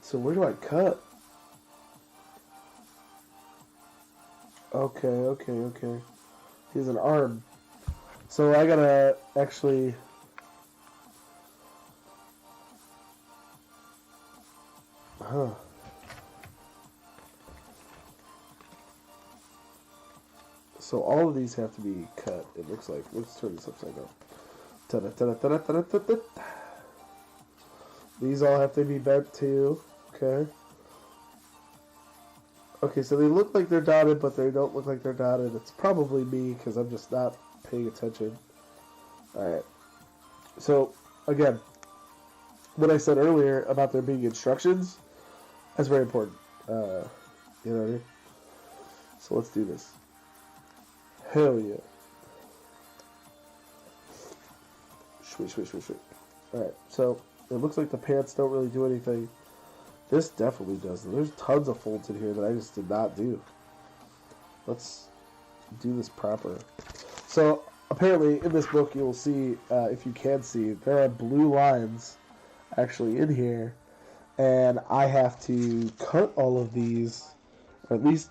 So where do I cut? Okay. He has an arm. So I gotta actually... Huh. So all of these have to be cut, it looks like. Let's turn this upside down. Ta-da, ta-da, ta-da, ta-da, ta-da. These all have to be bent too. Okay. Okay, so they look like they're dotted, but they don't look like they're dotted. It's probably me because I'm just not paying attention. Alright. So, again, what I said earlier about there being instructions, that's very important. You know what I mean? So let's do this. Hell yeah. Sweet, sweet, sweet, sweet. Alright, so it looks like the pants don't really do anything. This definitely does. There's tons of folds in here that I just did not do. Let's do this proper. So, apparently, in this book, you will see, if you can see, there are blue lines actually in here. And I have to cut all of these, or at least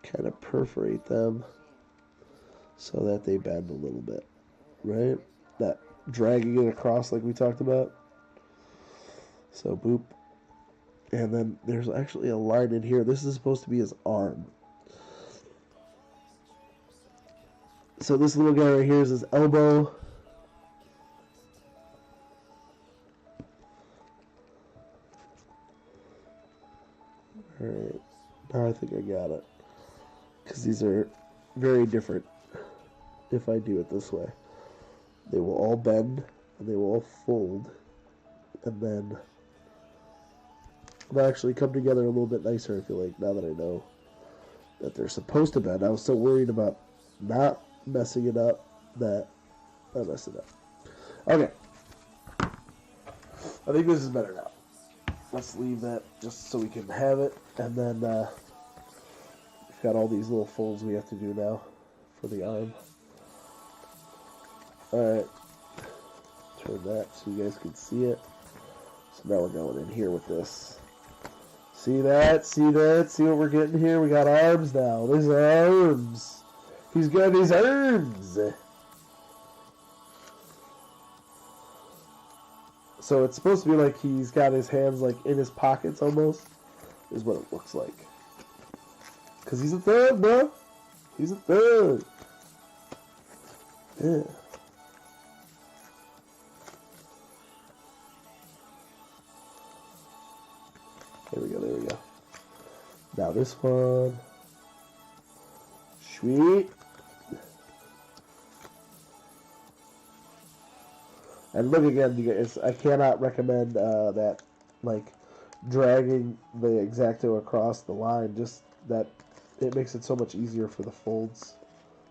kind of perforate them so that they bend a little bit, right? That dragging it across like we talked about. So, boop. And then there's actually a line in here. This is supposed to be his arm. So this little guy right here is his elbow. Alright. Now I think I got it. Because these are very different if I do it this way. They will all bend and they will all fold. And then they'll actually come together a little bit nicer, I feel like, now that I know that they're supposed to bend. I was so worried about not messing it up that I messed it up. Okay. I think this is better now. Let's leave that just so we can have it. And then we've got all these little folds we have to do now for the arm. Alright. Turn that so you guys can see it. So now we're going in here with this. See that? See that? See what we're getting here? We got arms now. There's arms. He's got his arms. So it's supposed to be like he's got his hands like in his pockets almost. Is what it looks like. Because he's a thug, bro. He's a thug. Yeah. There we go, there we go. Now this one. Sweet. And look again, you guys, I cannot recommend that, like, dragging the Exacto across the line. Just that it makes it so much easier for the folds.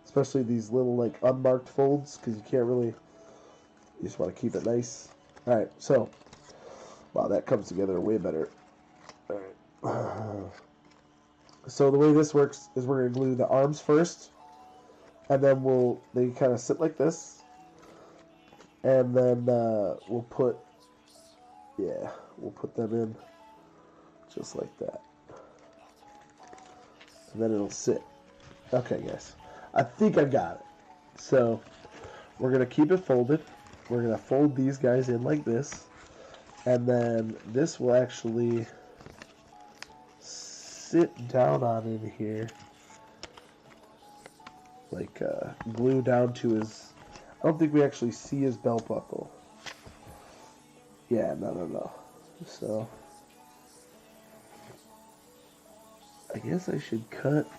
Especially these little, like, unmarked folds, because you can't really, you just want to keep it nice. Alright, so, wow, that comes together way better. Alright. So the way this works is we're going to glue the arms first, and then they kind of sit like this. And then we'll put them in just like that. And then it'll sit. Okay, guys. I think I got it. So, we're going to keep it folded. We're going to fold these guys in like this. And then this will actually sit down on in here. Like glue down to his... I don't think we actually see his belt buckle. Yeah, no. So, I guess I should cut.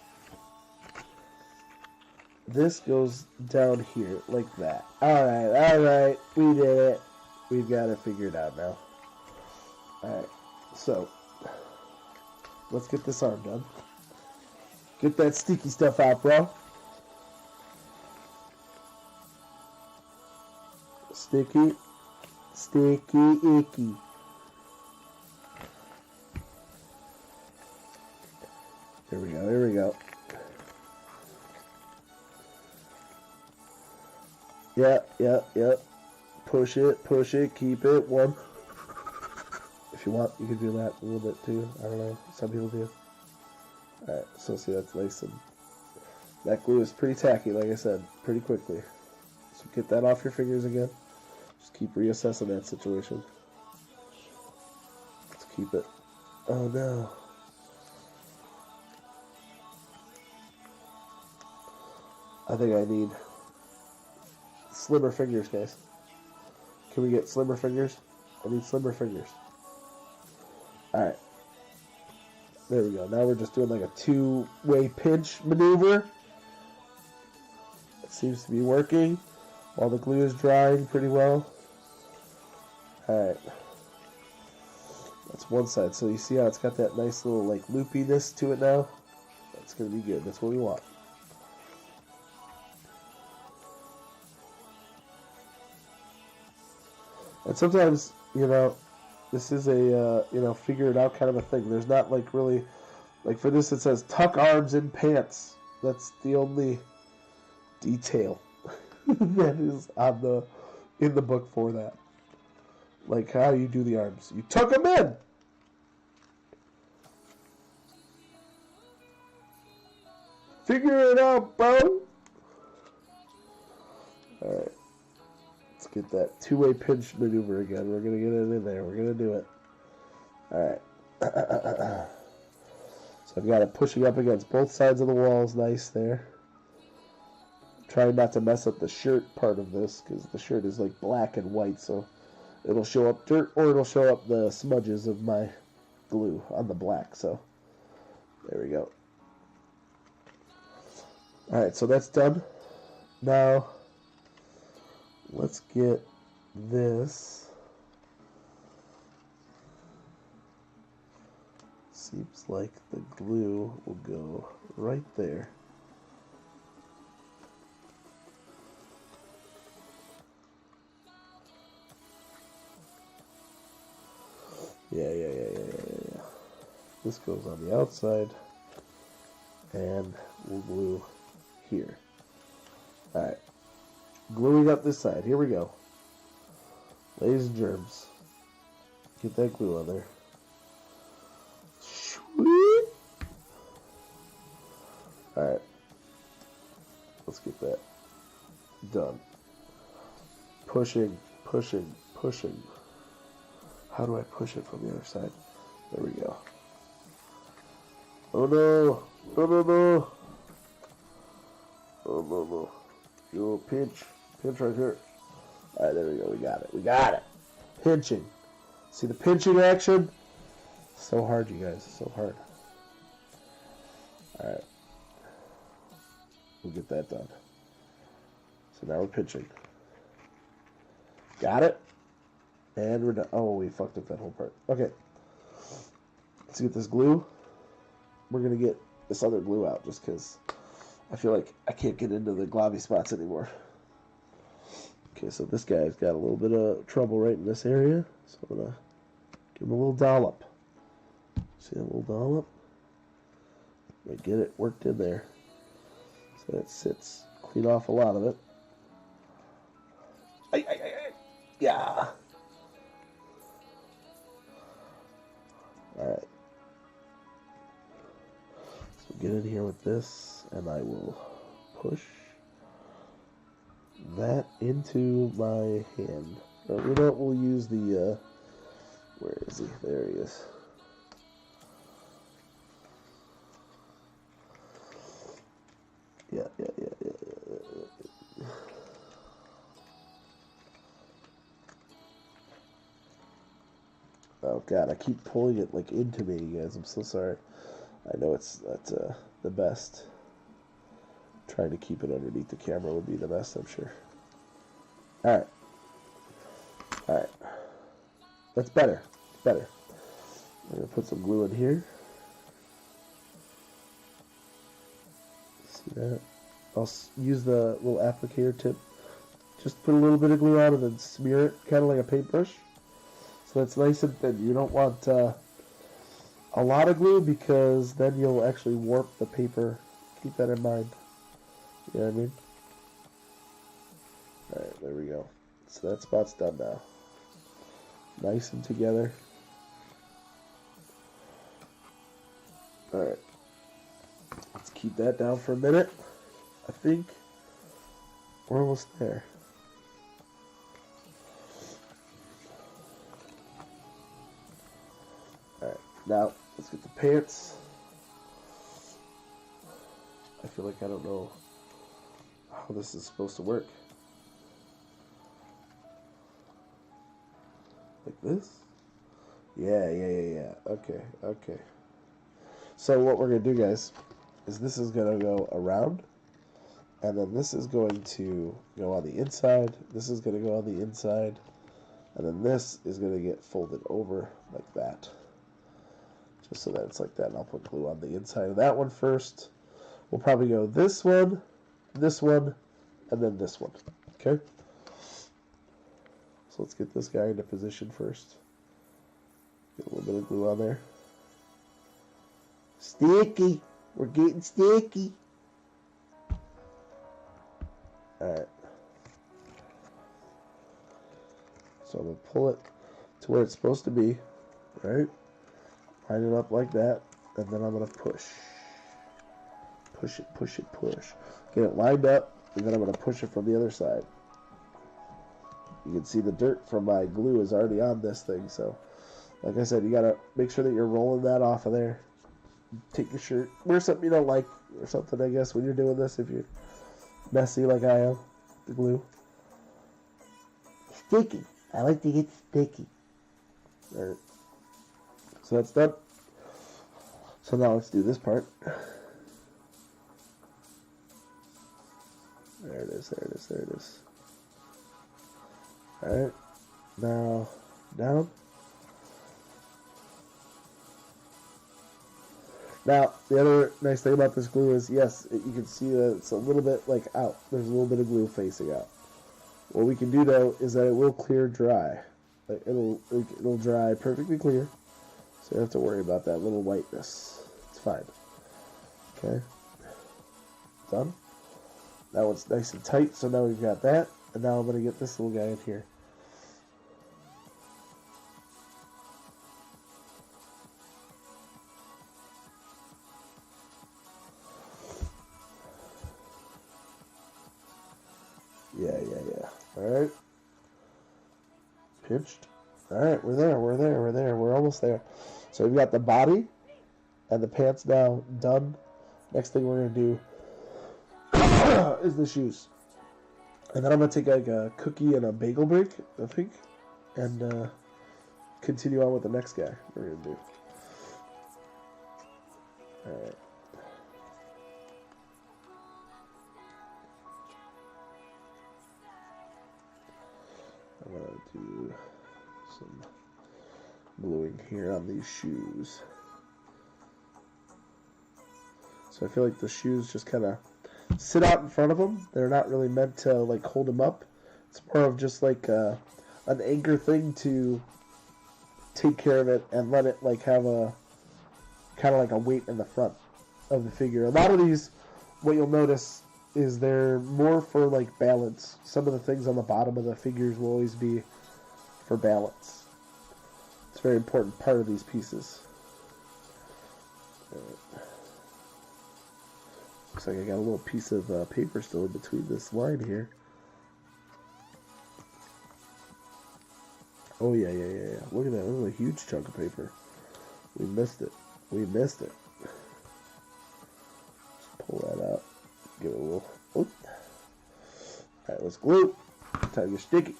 This goes down here, like that. Alright, we did it. We've got it figured out now. Alright, so, let's get this arm done. Get that sticky stuff out, bro. Sticky, icky. There we go. Yep. Push it, keep it warm. If you want, you can do that a little bit too. I don't know, some people do. Alright, so see, that's nice, and that glue is pretty tacky, like I said, pretty quickly. So get that off your fingers again. Just keep reassessing that situation. Let's keep it. Oh no. I think I need slimmer fingers, guys. Can we get slimmer fingers? I need slimmer fingers. Alright. There we go. Now we're just doing like a two-way pinch maneuver. It seems to be working while the glue is drying pretty well. Alright. That's one side. So you see how it's got that nice little like loopiness to it now? That's going to be good. That's what we want. And sometimes, you know, this is a, you know, figure it out kind of a thing. There's not like really, like for this it says tuck arms in pants. That's the only detail that is on in the book for that. Like how you do the arms. You tuck them in! Figure it out, bro! Alright. Let's get that two-way pinch maneuver again. We're going to get it in there. We're going to do it. Alright. So I've got it pushing up against both sides of the walls. Nice there. Trying not to mess up the shirt part of this, because the shirt is like black and white, so it'll show up dirt or it'll show up the smudges of my glue on the black. So there we go. Alright, so that's done. Now let's get this. Seems like the glue will go right there. Yeah. This goes on the outside, and we'll glue here. Alright. Gluing up this side. Here we go. Ladies and germs. Get that glue on there. Sweet. Alright. Let's get that done. Pushing. How do I push it from the other side? There we go. Oh no! No. Oh no. Yo, pinch right here. Alright, there we go. We got it. Pinching. See the pinching action? So hard, you guys. So hard. Alright. We'll get that done. So now we're pinching. Got it? And we're done. Oh, we fucked up that whole part. Okay. Let's get this glue. We're going to get this other glue out just because I feel like I can't get into the globby spots anymore. Okay, so this guy's got a little bit of trouble right in this area. So I'm going to give him a little dollop. See that little dollop? I'm going to get it worked in there so that it sits. Clean off a lot of it. Yeah. Alright. So get in here with this, and I will push that into my hand. You know what, we'll use the, where is he? There he is. Yeah. Oh god, I keep pulling it like into me, you guys. I'm so sorry. I know that's the best. Trying to keep it underneath the camera would be the best, I'm sure. Alright. That's better. I'm gonna put some glue in here. See that? I'll use the little applicator tip. Just put a little bit of glue on and then smear it, kind of like a paintbrush. So it's nice and thin. You don't want a lot of glue because then you'll actually warp the paper. Keep that in mind. You know what I mean? Alright, there we go. So that spot's done now. Nice and together. Alright. Let's keep that down for a minute. I think we're almost there. Alright, now let's get the pants. I feel like I don't know how this is supposed to work. Like this? Yeah. Okay. So what we're going to do, guys, is this is going to go around, and then this is going to go on the inside, this is going to go on the inside, and then this is going to get folded over like that. Just so that it's like that, and I'll put glue on the inside of that one first. We'll probably go this one, and then this one. Okay? So let's get this guy into position first. Get a little bit of glue on there. Sticky! We're getting sticky! Alright. So I'm going to pull it to where it's supposed to be. Right? Line it up like that. And then I'm going to push. Push it. Get it lined up. And then I'm going to push it from the other side. You can see the dirt from my glue is already on this thing. So, like I said, you got to make sure that you're rolling that off of there. Take your shirt. Wear something you don't like or something, I guess, when you're doing this. If you're messy like I am. The glue. Sticky. I like to get sticky. Alright. So that's done. So now let's do this part. There it is. Alright. Now, down. Now, the other nice thing about this glue is, yes, you can see that it's a little bit like out. There's a little bit of glue facing out. What we can do, though, is that it will clear dry. Like, it'll dry perfectly clear. So you don't have to worry about that little whiteness. It's fine. Okay. Done. That one's nice and tight, so now we've got that. And now I'm going to get this little guy in here. Yeah. Alright. Pinched. Alright, we're there. We're almost there. So we've got the body and the pants now done. Next thing we're going to do is the shoes. And then I'm going to take like a cookie and a bagel break, I think, and continue on with the next guy we're going to do. Alright. I'm going to do some gluing here on these shoes. So I feel like the shoes just kind of sit out in front of them. They're not really meant to like hold them up. It's more of just like an anchor thing to take care of it and let it like have a kind of like a weight in the front of the figure. A lot of these, what you'll notice is they're more for like balance. Some of the things on the bottom of the figures will always be for balance. It's a very important part of these pieces. Looks like I got a little piece of paper still in between this line here. Oh yeah. Look at that. That was a huge chunk of paper. We missed it. Just pull that out. Give it a little. Oh. Alright, let's glue. Time to sticky.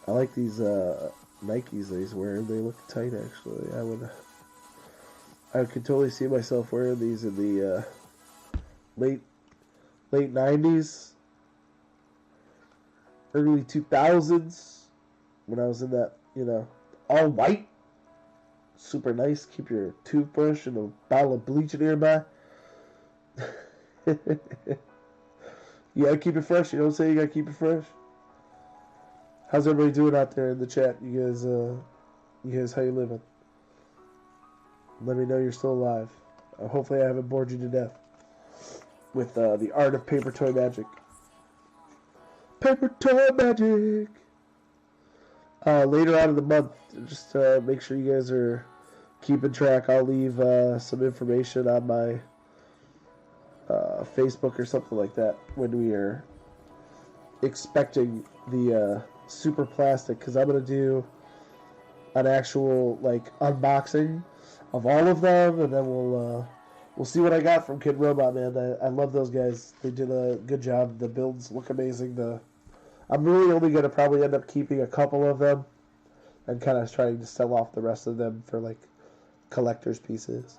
I like these Nikes that he's wearing. They look tight, actually. I could totally see myself wearing these in the late 90s, early 2000s, when I was in that, all white. Super nice. Keep your toothbrush and a bottle of bleach nearby. You gotta keep it fresh. You know what I'm saying? You gotta keep it fresh. How's everybody doing out there in the chat? You guys, how you living? Let me know you're still alive. Hopefully I haven't bored you to death with the art of paper toy magic. Paper toy magic! Later on in the month, just make sure you guys are keeping track. I'll leave some information on my Facebook or something like that when we are expecting the super plastic, because I'm going to do an actual like unboxing of all of them, and then we'll see what I got from Kid Robot, man. I love those guys. They did a good job. The builds look amazing. I'm really only going to probably end up keeping a couple of them and kind of trying to sell off the rest of them for like collector's pieces.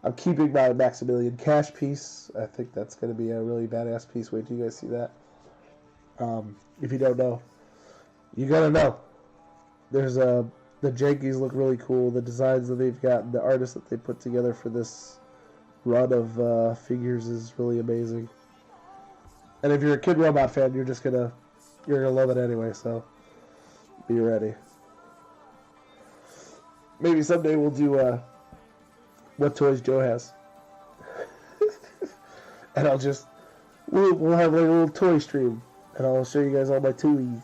I'm keeping my Maximilian Cash piece. I think that's going to be a really badass piece. Wait till you guys see that. If you don't know, you gotta know. There's the Jankies look really cool. The designs that they've got, the artists that they put together for this run of figures is really amazing. And if you're a Kid Robot fan, you're gonna love it anyway. So be ready. Maybe someday we'll do what toys Joe has, and we'll have like a little toy stream, and I'll show you guys all my toys.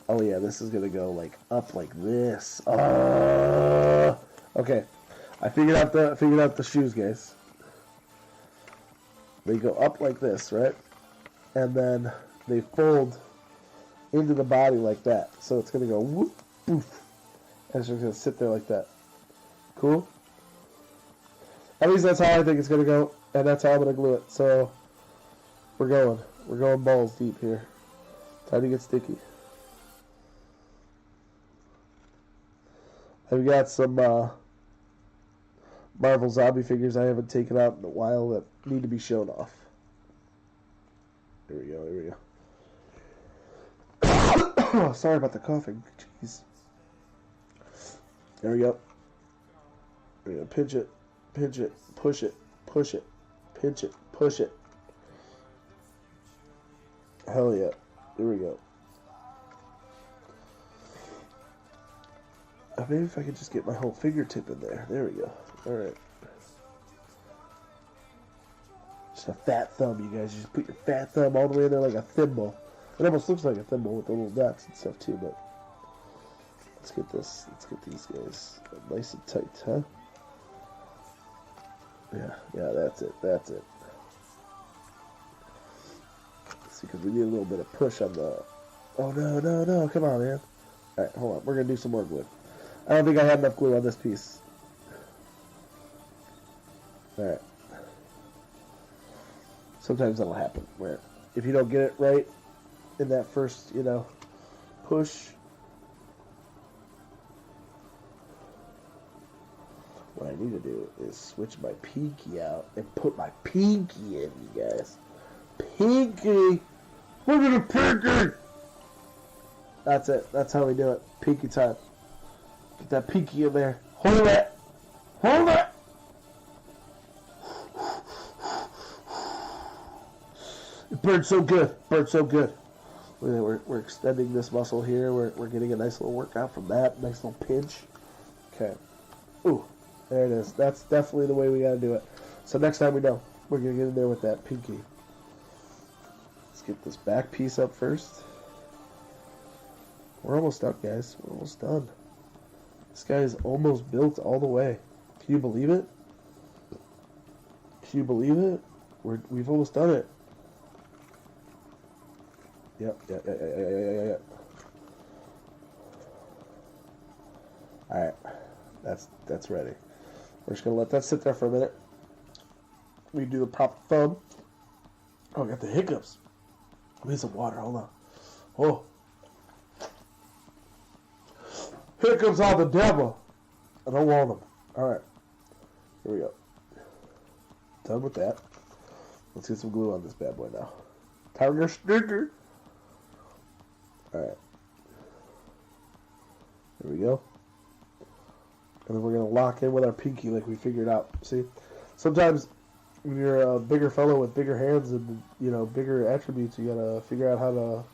Oh yeah, this is gonna go like up like this. Oh, okay. I figured out the shoes, guys. They go up like this, right? And then they fold into the body like that. So it's gonna go whoop, poof, and it's just gonna sit there like that. Cool. At least that's how I think it's gonna go, and that's how I'm gonna glue it. So we're going balls deep here. Time to get sticky. I've got some Marvel zombie figures I haven't taken out in a while that need to be shown off. Here we go. Oh, sorry about the coughing. Jeez. There we go. We're gonna pinch it, push it, pinch it, push it. Hell yeah. Here we go. Maybe if I could just get my whole fingertip in there. There we go. Alright. Just a fat thumb, you guys. You just put your fat thumb all the way in there like a thimble. It almost looks like a thimble with the little dots and stuff too, but let's get this. Let's get these guys nice and tight, huh? Yeah, that's it. Let's see, because we need a little bit of push on the... Oh, no. Come on, man. Alright, hold on. We're going to do some more glue. I don't think I have enough glue on this piece. Alright. Sometimes that'll happen, where if you don't get it right in that first, push, what I need to do is switch my pinky out and put my pinky in, you guys. Pinky! Look at the pinky! That's it. That's how we do it. Pinky time. Get that pinky in there. Hold it! It burns so good. We're extending this muscle here. We're getting a nice little workout from that. Nice little pinch. Okay. Ooh. There it is. That's definitely the way we gotta do it. So next time we know, we're gonna get in there with that pinky. Let's get this back piece up first. We're almost done, guys. We're almost done. This guy is almost built all the way. Can you believe it? We've almost done it. Yep. Alright. That's ready. We're just gonna let that sit there for a minute. We do the proper thumb. Oh, I got the hiccups. I need some water. Hold on. Oh. Hiccups are the devil. I don't want them. Alright. Here we go. Done with that. Let's get some glue on this bad boy now. Tiger sticker. Alright. There we go. And then we're going to lock in with our pinky like we figured out. See? Sometimes when you're a bigger fellow with bigger hands and, bigger attributes, you got to figure out how to,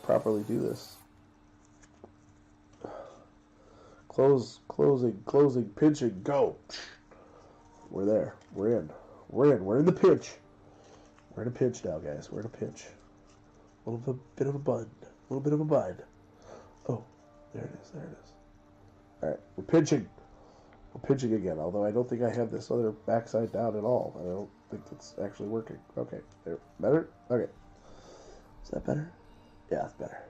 properly do this. Closing, pinching, go. We're there. We're in. We're in the pinch. We're in a pinch now, guys. We're in a pinch. A little bit of a bind. Oh, there it is. Alright, we're pinching. We're pinching again, although I don't think I have this other backside down at all. I don't think that's actually working. Okay, there. Better? Okay. Is that better? Yeah, that's better.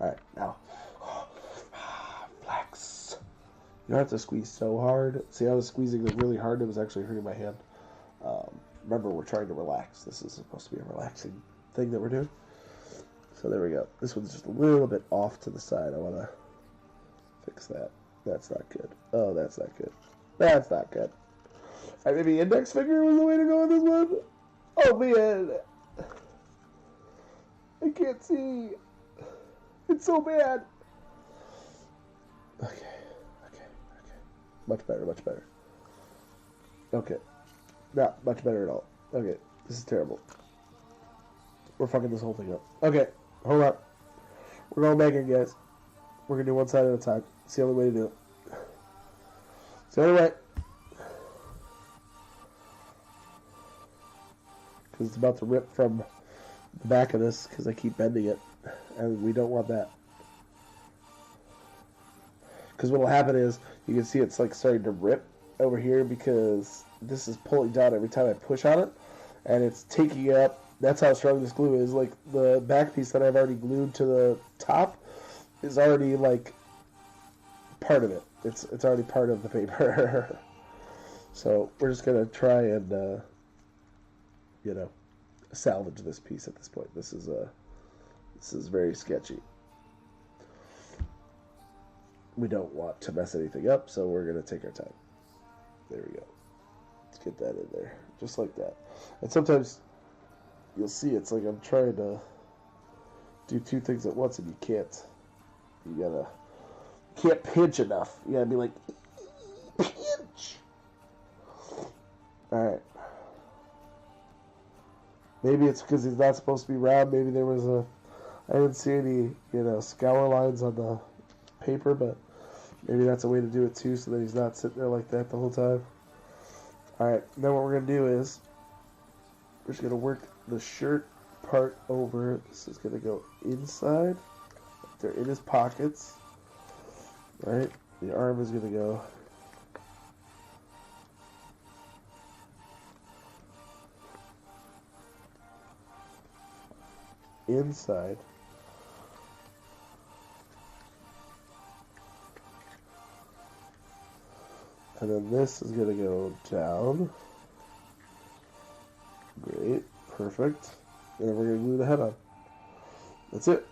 Alright, now. Flex. You don't have to squeeze so hard. See, I was squeezing it really hard. It was actually hurting my hand. remember, we're trying to relax. This is supposed to be a relaxing thing that we're doing. So there we go. This one's just a little bit off to the side. I want to fix that. That's not good. Oh, that's not good. That's not good. Alright, maybe index finger was the way to go with this one. Oh, man. I can't see. It's so bad. Okay. Much better, much better. Okay. Not much better at all. Okay. This is terrible. We're fucking this whole thing up. Okay. Hold on. We're going back in, guys. We're going to do one side at a time. It's the only way to do it. It's the only way. Because it's about to rip from the back of this because I keep bending it. And we don't want that. Because what will happen is, you can see it's like starting to rip over here because this is pulling down every time I push on it. And it's taking up, that's how strong this glue is. Like the back piece that I've already glued to the top is already like part of it. It's already part of the paper. So we're just going to try and, you know, salvage this piece at this point. This is very sketchy. We don't want to mess anything up, so we're going to take our time. There we go. Let's get that in there. Just like that. And sometimes you'll see it's like I'm trying to do two things at once and you can't. You can't pinch enough. You gotta be like, pinch! Alright. Maybe it's because he's not supposed to be round. Maybe there was I didn't see any, scour lines on the paper, but maybe that's a way to do it too, so that he's not sitting there like that the whole time. Alright, then what we're going to do is, we're just going to work the shirt part over. This is going to go inside. They're in his pockets. Right? The arm is going to go inside. And then this is going to go down. Great. Perfect. And then we're going to glue the head on. That's it.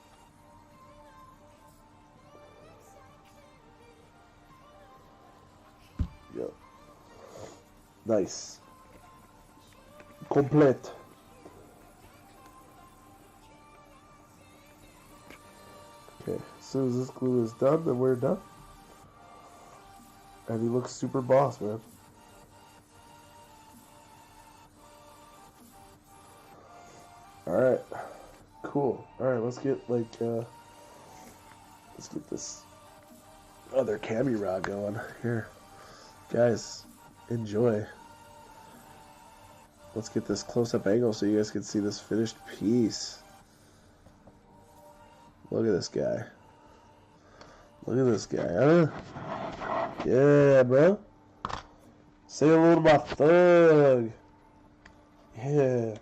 Yep. Nice. Complete. Okay. As soon as this glue is done, then we're done. And he looks super boss, man. Alright. Cool. Alright, let's get this other cami rod going. Here. Guys, enjoy. Let's get this close-up angle so you guys can see this finished piece. Look at this guy. Look at this guy, huh? Yeah, bro. Say hello to my thug. Yeah.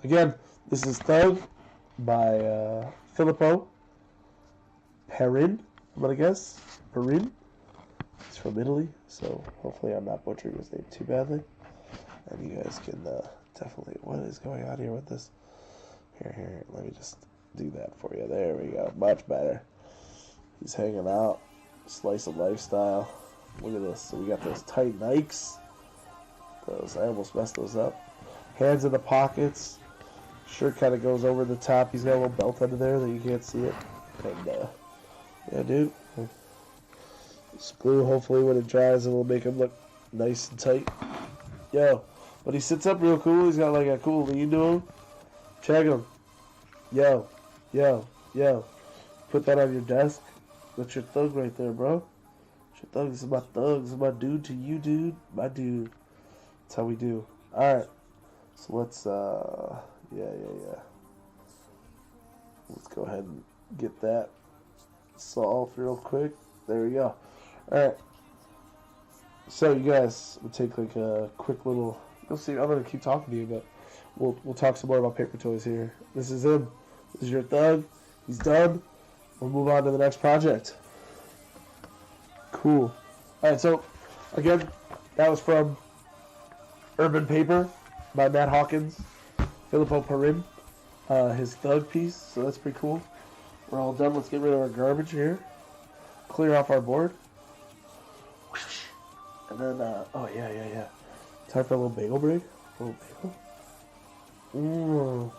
Again, this is Thug by Filippo. Perin, I'm gonna guess. Perin. He's from Italy, so hopefully I'm not butchering his name too badly. And you guys can definitely... What is going on here with this? Here, let me just do that for you. There we go. Much better. He's hanging out. Slice of lifestyle. Look at this. So we got those tight Nikes. Those, I almost messed those up. Hands in the pockets. Shirt kind of goes over the top. He's got a little belt under there that you can't see it. And yeah, dude. This glue, hopefully when it dries, it'll make him look nice and tight. Yo, but he sits up real cool. He's got like a cool lean to him. Check him. Yo. Put that on your desk. That's your thug right there, bro. That's your thug. This is my thug. This is my dude to you, dude. My dude. That's how we do. Alright. So let's, yeah. Let's go ahead and get that solved real quick. There we go. Alright. So, you guys, we'll take like a quick little... You'll see, I'm going to keep talking to you, but we'll talk some more about paper toys here. This is him. This is your thug. He's done. We'll move on to the next project. Cool. Alright, so, again, that was from Urban Paper by Matt Hawkins. Filippo Perin. His thug piece, so that's pretty cool. We're all done. Let's get rid of our garbage here. Clear off our board. And then, oh yeah. Time for a little bagel break. A little bagel. Mmm.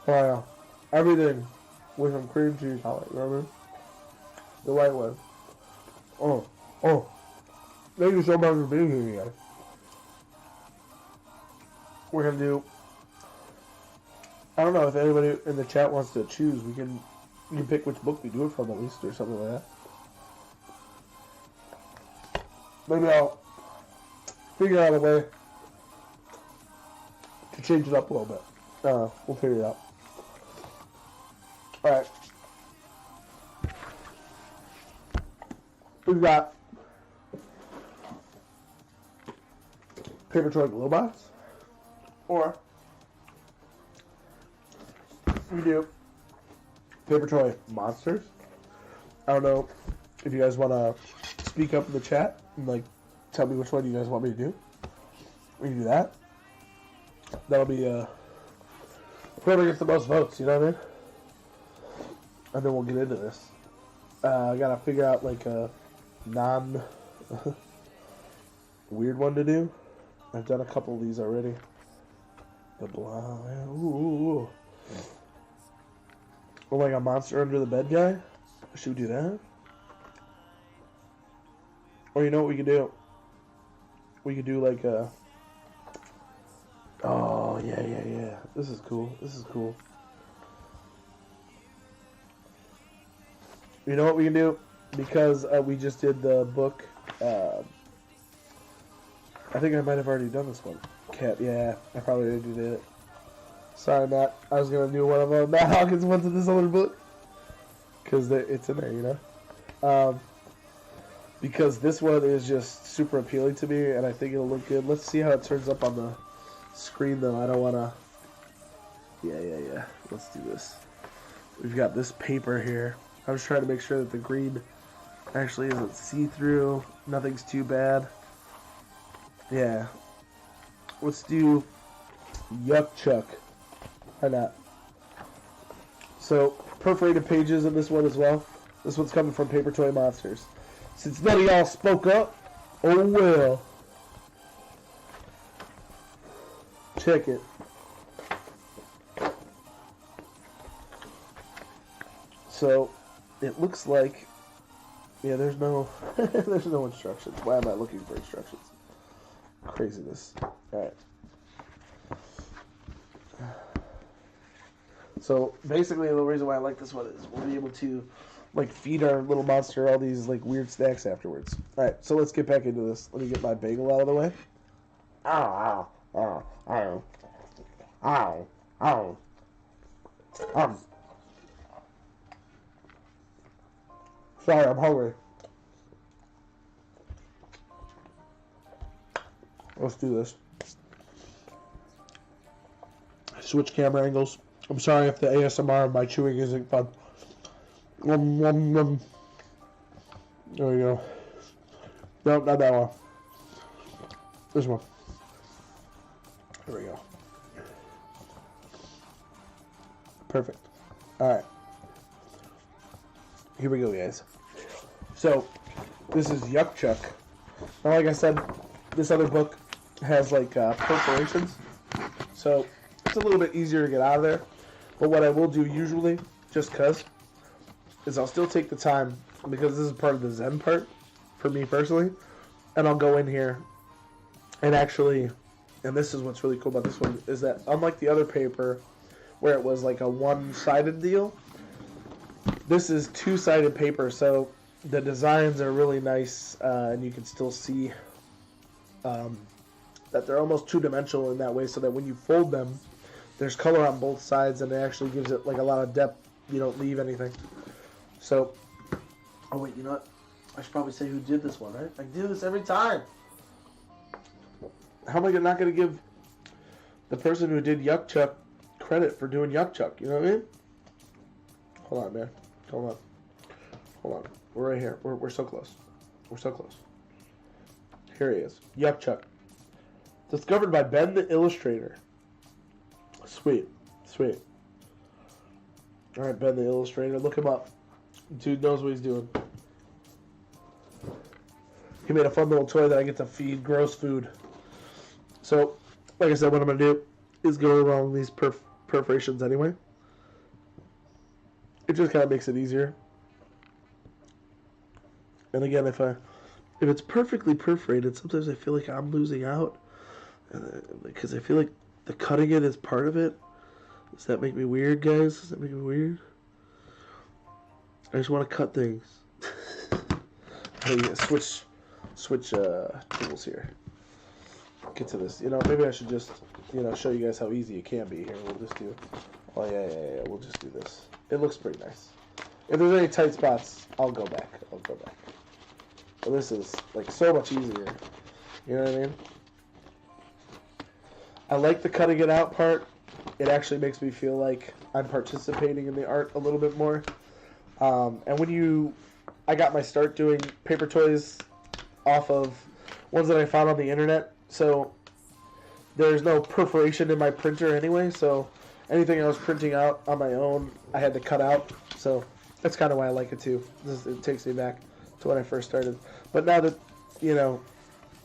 Oh yeah. Everything with some cream cheese on it, remember? The right way. Oh. Thank you so much for being here, guys. We're gonna do. I don't know if anybody in the chat wants to choose. You can pick which book we do it from at least, or something like that. Maybe I'll figure out a way to change it up a little bit. We'll figure it out. All right. We've got Paper Toy Glow Box, or we do Paper Toy Monsters. I don't know if you guys want to speak up in the chat and like tell me which one you guys want me to do. We can do that. That'll be whoever gets the most votes. You know what I mean? And then we'll get into this. I gotta figure out like a weird one to do. I've done a couple of these already. The blah. Ooh. Or like a monster under the bed guy. Should we do that? Or you know what we could do? We could do like a. Oh yeah. This is cool. You know what we can do? Because we just did the book. I think I might have already done this one. Yeah, I probably already did it. Sorry, Matt. I was going to do one of Matt Hawkins ones in this other book. Because it's in there, you know? Because this one is just super appealing to me, and I think it'll look good. Let's see how it turns up on the screen, though. I don't want to... Yeah. Let's do this. We've got this paper here. I was trying to make sure that the green actually isn't see-through. Nothing's too bad. Yeah. Let's do Yuck Chuck. Why not? So, perforated pages in this one as well. This one's coming from Paper Toy Monsters. Since none of y'all spoke up, oh well. Check it. So, it looks like, yeah, there's no instructions. Why am I looking for instructions? Craziness. Alright. So, basically, the reason why I like this one is we'll be able to, like, feed our little monster all these, like, weird snacks afterwards. Alright, so let's get back into this. Let me get my bagel out of the way. Ow. Sorry, I'm hungry. Let's do this. Switch camera angles. I'm sorry if the ASMR of my chewing isn't fun. There we go. Nope, not that one. This one. There we go. Perfect. Alright. Here we go, guys. So, this is Yuck Chuck. Now, like I said, this other book has, like, perforations. So, it's a little bit easier to get out of there. But what I will do usually, just because, is I'll still take the time, because this is part of the Zen part, for me personally, and I'll go in here and actually, and this is what's really cool about this one, is that unlike the other paper, where it was like a one-sided deal, this is two-sided paper, so the designs are really nice, and you can still see that they're almost two-dimensional in that way, so that when you fold them, there's color on both sides, and it actually gives it like a lot of depth. You don't leave anything. So, oh wait, you know what? I should probably say who did this one, right? I do this every time. How am I not going to give the person who did Yuck Chuck credit for doing Yuck Chuck? You know what I mean? Hold on, man. Hold on. We're right here. We're so close. We're so close. Here he is. Yuck Chuck. Discovered by Ben the Illustrator. Sweet. Sweet. Alright, Ben the Illustrator. Look him up. Dude knows what he's doing. He made a fun little toy that I get to feed gross food. So, like I said, what I'm going to do is go along these perforations anyway. It just kind of makes it easier. And again, if it's perfectly perforated, sometimes I feel like I'm losing out. Because I feel like the cutting it is part of it. Does that make me weird, guys? Does that make me weird? I just want to cut things. Switch tools here. Get to this. Maybe I should just, show you guys how easy it can be here. We'll just do, we'll just do this. It looks pretty nice. If there's any tight spots, I'll go back. But this is, like, so much easier. You know what I mean? I like the cutting it out part. It actually makes me feel like I'm participating in the art a little bit more. And I got my start doing paper toys off of ones that I found on the internet. So there's no perforation in my printer anyway. So anything I was printing out on my own, I had to cut out. So that's kind of why I like it too. It takes me back to when I first started. But now that,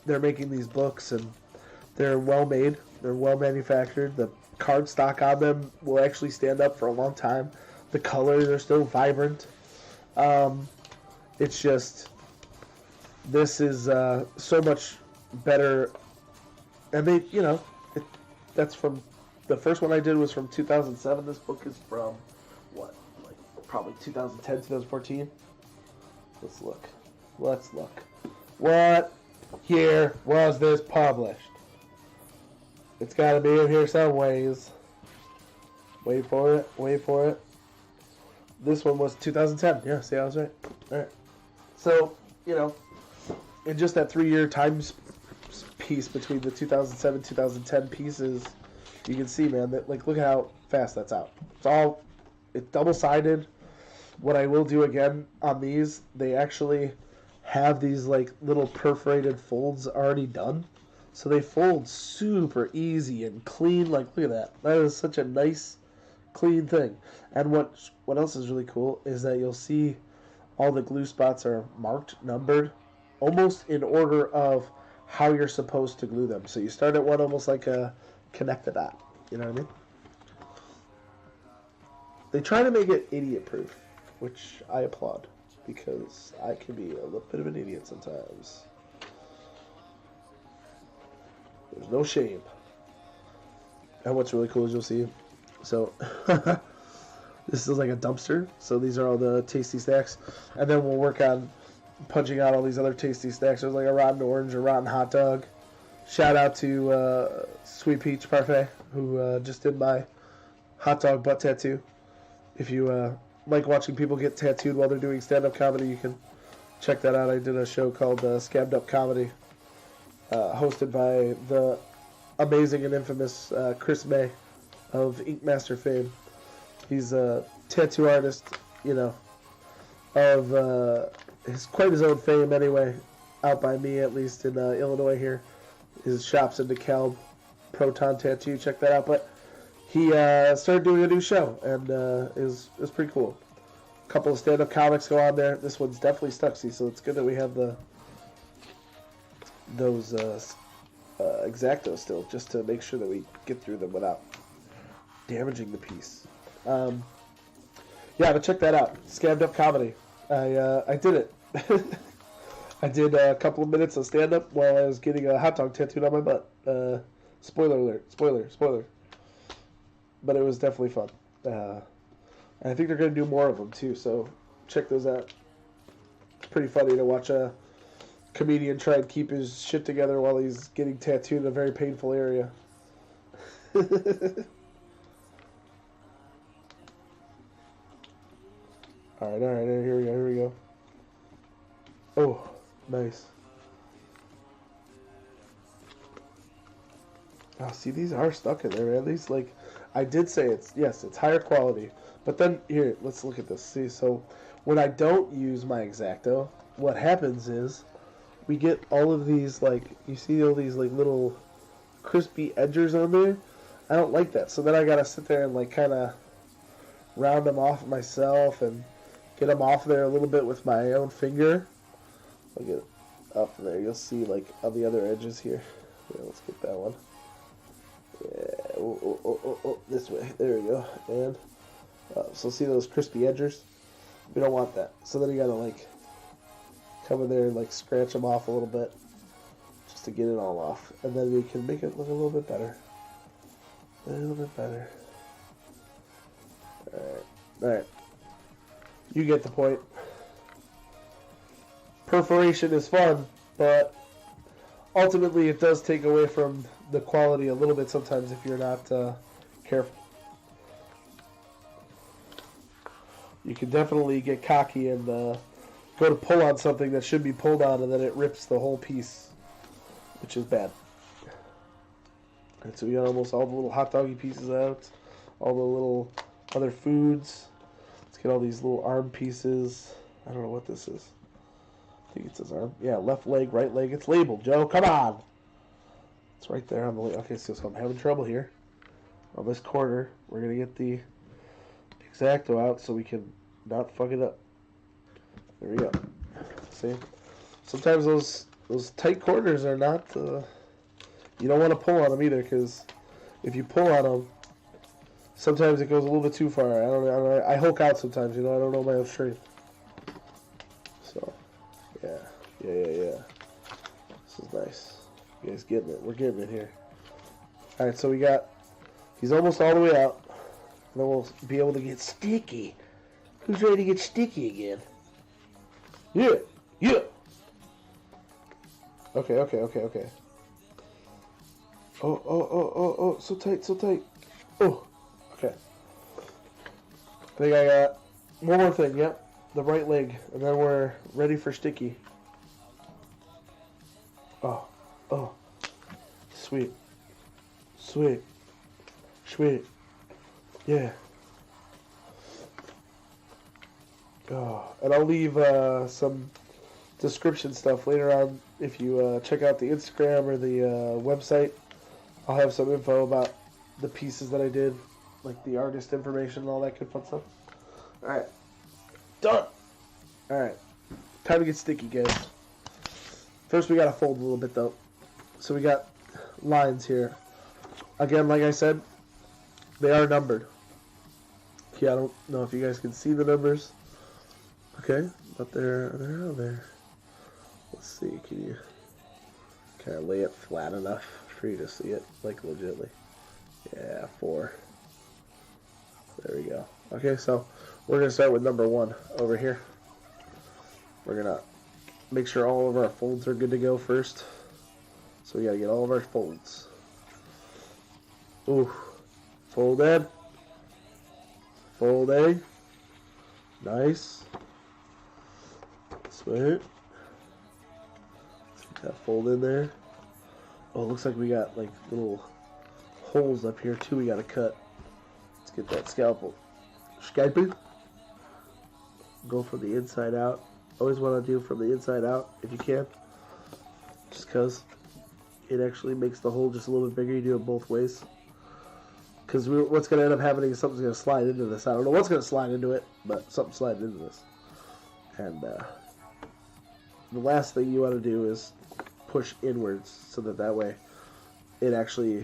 they're making these books and they're well made, they're well manufactured, the cardstock on them will actually stand up for a long time. The colors are still vibrant. It's just, this is so much better. And they, that's from, the first one I did was from 2007. This book is from, probably 2010, 2014. Let's look. What year was this published? It's got to be in here some ways. Wait for it. This one was 2010. Yeah, see, I was right. All right. So, in just that 3-year time piece between the 2007, 2010 pieces, you can see, man, that, look at how fast that's out. It's double-sided. What I will do again on these, they actually have these, little perforated folds already done. So they fold super easy and clean. Look at that. That is such a nice, clean thing. And what else is really cool is that you'll see all the glue spots are marked, numbered, almost in order of how you're supposed to glue them. So you start at one almost like a connect the dot. You know what I mean? They try to make it idiot-proof, which I applaud, because I can be a little bit of an idiot sometimes. There's no shame. And what's really cool is you'll see, so this is like a dumpster. So these are all the tasty snacks. And then we'll work on punching out all these other tasty snacks. There's like a rotten orange, a rotten hot dog. Shout out to Sweet Peach Parfait, who just did my hot dog butt tattoo. If you like watching people get tattooed while they're doing stand-up comedy, you can check that out. I did a show called Scammed Up Comedy, hosted by the amazing and infamous Chris May of Ink Master fame. He's a tattoo artist, of quite his own fame anyway, out by me at least in Illinois here. His shop's in DeKalb, Proton Tattoo, check that out. But he started doing a new show, and it was pretty cool. A couple of stand-up comics go on there. This one's definitely Stuxy, so it's good that we have those Exactos still, just to make sure that we get through them without damaging the piece. Yeah, but check that out. Scammed Up Comedy. I did it. I did a couple of minutes of stand-up while I was getting a hot dog tattooed on my butt. Spoiler alert. Spoiler. But it was definitely fun. And I think they're going to do more of them, too, so check those out. It's pretty funny to watch a comedian try and keep his shit together while he's getting tattooed in a very painful area. Alright, here we go. Oh, nice. Oh, see, these are stuck in there, man. These, I did say it's higher quality. But then, here, let's look at this. See, so when I don't use my Exacto, what happens is we get all of these, you see all these, little crispy edges on there. I don't like that. So then I gotta sit there and like kind of round them off myself and get them off there a little bit with my own finger. I'll get up there. You'll see like on the other edges here. Yeah, let's get that one. Yeah, this way. There we go. And so see those crispy edges? We don't want that. So then you gotta like come in there and like scratch them off a little bit just to get it all off. And then we can make it look a little bit better. A little bit better. Alright. Alright. You get the point. Perforation is fun, but ultimately it does take away from the quality a little bit sometimes if you're not careful. You can definitely get cocky and go to pull on something that should be pulled on, and then it rips the whole piece, which is bad. Alright, so we got almost all the little hot doggy pieces out, all the little other foods. Let's get all these little arm pieces. I don't know what this is. I think it's his arm. Yeah, left leg, right leg. It's labeled, Joe. Come on! It's right there on the leg. Okay, so I'm having trouble here. On this corner, we're going to get the Exacto out so we can not fuck it up. There we go. See? Sometimes those tight corners are not... you don't want to pull on them either, because if you pull on them, sometimes it goes a little bit too far. I hulk out sometimes, you know. I don't know my own strength. So, yeah. This is nice. You guys getting it. We're getting it here. Alright, so he's almost all the way out. And then we'll be able to get sticky. Who's ready to get sticky again? Yeah. Okay. Oh, so tight. Oh, okay. I think I got one more thing, yep. The right leg, and then we're ready for sticky. Oh. Sweet. Yeah. Oh, and I'll leave some description stuff later on if you check out the Instagram or the website. I'll have some info about the pieces that I did, like the artist information and all that good fun stuff. Alright. Done! Alright. Time to get sticky, guys. First we gotta fold a little bit though. So we got lines here. Again, like I said, they are numbered. Yeah, I don't know if you guys can see the numbers. Okay, but they're out there. Let's see, can you kind of lay it flat enough for you to see it, like legitly? Yeah, 4. There we go. Okay, so we're going to start with number 1 over here. We're going to make sure all of our folds are good to go first. So we got to get all of our folds. Ooh, folded. Folding. Nice. Sweet. Get that fold in there. Oh, it looks like we got like little holes up here too we gotta cut. Let's get that scalpel. Scalpel. Go from the inside out. Always want to do from the inside out if you can. Just because it actually makes the hole just a little bit bigger. You do it both ways. Because what's going to end up happening is something's going to slide into this. I don't know what's going to slide into it, but something's sliding into this. And the last thing you want to do is push inwards so that way it actually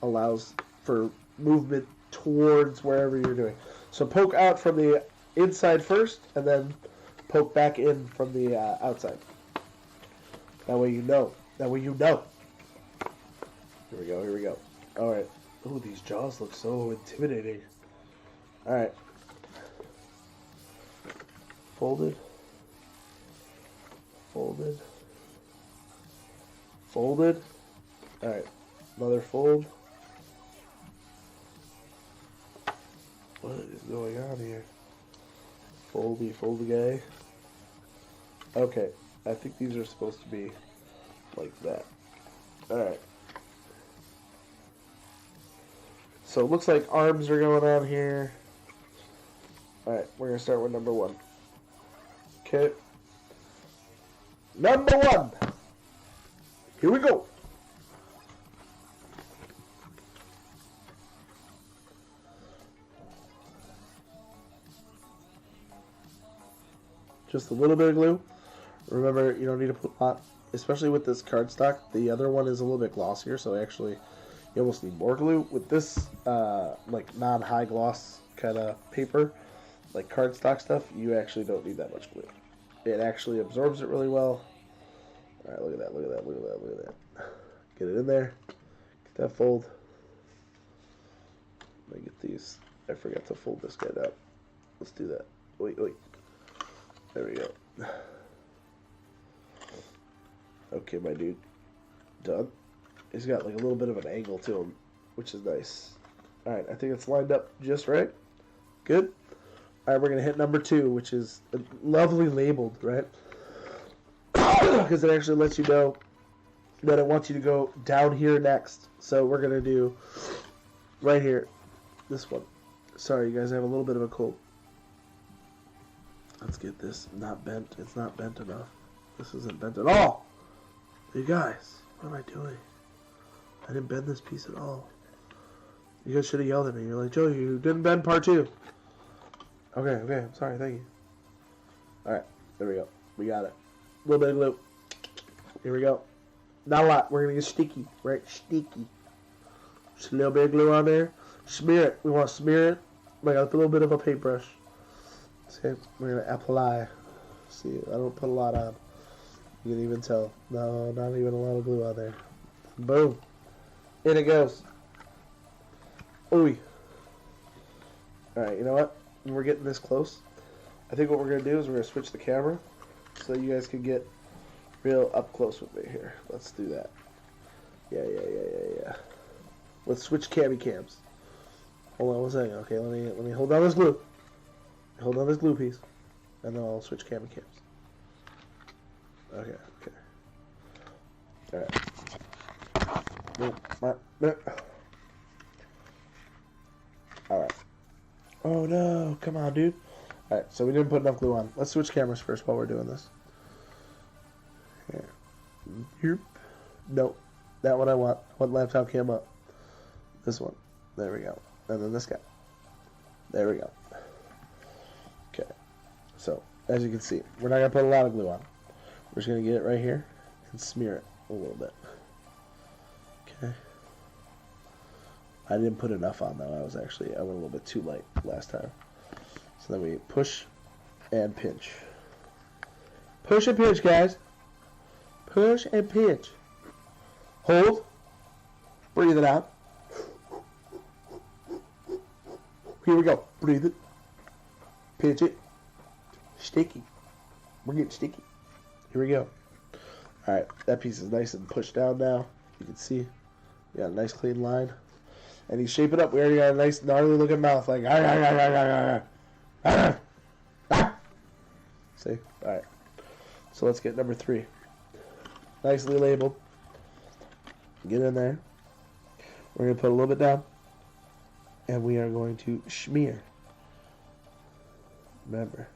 allows for movement towards wherever you're doing. So poke out from the inside first, and then poke back in from the outside. That way you know. Here we go. All right. Oh, these jaws look so intimidating. All right. Folded. All right. Another fold. What is going on here? Foldy guy. Okay. I think these are supposed to be like that. Alright. So it looks like arms are going on here. Alright, we're going to start with number 1. Okay. Number 1. Here we go. just a little bit of glue. Remember, you don't need to put a lot, especially with this cardstock. The other one is a little bit glossier, so actually you almost need more glue. With this like non-high gloss kind of paper, like cardstock stuff, you actually don't need that much glue. It actually absorbs it really well. All right, look at that, look at that, look at that, look at that. Get it in there. Get that fold. Let me get these. I forgot to fold this guy down. Let's do that. Wait, wait. There we go. Okay, my dude. Done. He's got like a little bit of an angle to him, which is nice. Alright, I think it's lined up just right. Good. Alright, we're going to hit number 2, which is lovely labeled, right? Because it actually lets you know that it wants you to go down here next. So we're going to do right here. This one. Sorry, you guys, I have a little bit of a cold. Let's get this not bent. It's not bent enough. This isn't bent at all. You guys, what am I doing? I didn't bend this piece at all. You guys should have yelled at me. You're like, Joe, you didn't bend part 2. Okay, okay, I'm sorry, thank you. Alright, there we go. We got it. A little bit of glue. Here we go. Not a lot. We're going to get sticky, right? Sticky. Just a little bit of glue on there. Smear it. We want to smear it like a little bit of a paintbrush. See, we're going to apply. See, I don't put a lot on. You can even tell. No, not even a lot of glue on there. Boom. In it goes. Ooh. Alright, you know what? When we're getting this close, I think what we're going to do is we're going to switch the camera so you guys can get real up close with me here. Let's do that. Yeah. Let's switch cams. Hold on one second. Okay, let me hold down this glue. Hold on this glue piece. And then I'll switch cams. Okay. Alright. Alright. Oh no, come on, dude. Alright, so we didn't put enough glue on. Let's switch cameras first while we're doing this. Here. Nope. That one I want. What laptop came up? This one. There we go. And then this guy. There we go. Okay. So, as you can see, we're not going to put a lot of glue on. We're just going to get it right here and smear it a little bit. Okay. I didn't put enough on though. I went a little bit too light last time. So then we push and pinch. Push and pinch, guys. Push and pinch. Hold. Breathe it out. Here we go. Breathe it. Pinch it. Sticky. We're getting sticky. Here we go. Alright, that piece is nice and pushed down now. You can see we got a nice clean line. And you shape it up. We already got a nice gnarly looking mouth. Like, see? Alright. So let's get number 3. Nicely labeled. Get in there. We're going to put a little bit down. And we are going to smear. Remember.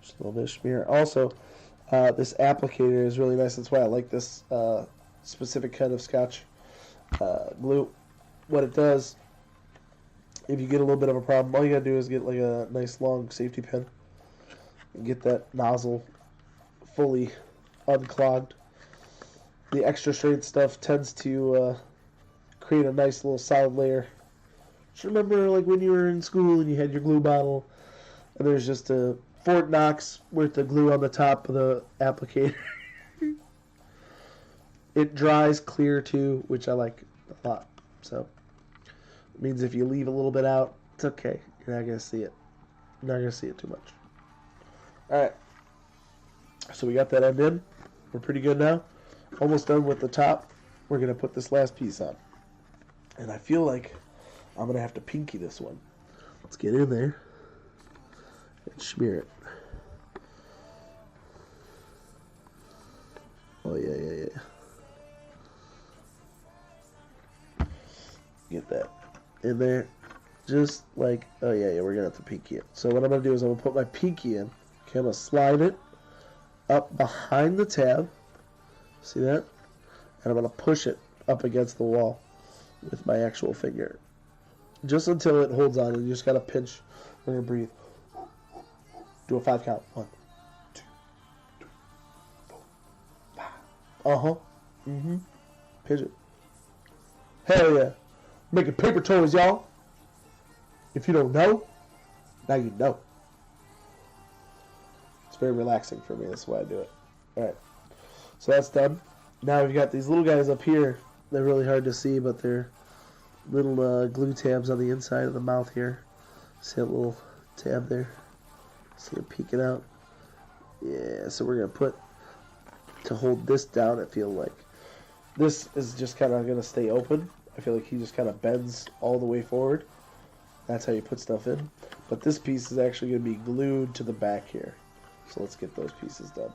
Just a little bit of smear. Also, this applicator is really nice. That's why I like this specific kind of Scotch glue. What it does, if you get a little bit of a problem, all you gotta do is get like a nice long safety pin and get that nozzle fully unclogged. The extra straight stuff tends to create a nice little solid layer. Just remember, like when you were in school and you had your glue bottle, and there's just a Fort Knox with the glue on the top of the applicator. It dries clear too, which I like a lot. So it means if you leave a little bit out, it's okay. You're not gonna see it. You're not gonna see it too much. Alright. So we got that end in. We're pretty good now. Almost done with the top. We're gonna put this last piece on. And I feel like I'm gonna have to pinky this one. Let's get in there and smear it. Oh yeah. Get that in there, just like, oh yeah, we're gonna have to pinky it. So what I'm gonna do is I'm gonna put my pinky in. Okay, I'm gonna slide it up behind the tab. See that? And I'm gonna push it up against the wall with my actual finger, just until it holds on. And you just gotta pinch. We're gonna breathe. Do a 5 count. 1, Uh-huh. Mm-hmm. Pinch it. Hell yeah. Making paper toys, y'all. If you don't know, now you know. It's very relaxing for me. That's why I do it. Alright. So that's done. Now we've got these little guys up here. They're really hard to see, but they're little glue tabs on the inside of the mouth here. See that little tab there? See it peeking out? Yeah, so we're going to put, to hold this down, I feel like. This is just kind of going to stay open. I feel like he just kind of bends all the way forward. That's how you put stuff in. But this piece is actually going to be glued to the back here. So let's get those pieces done.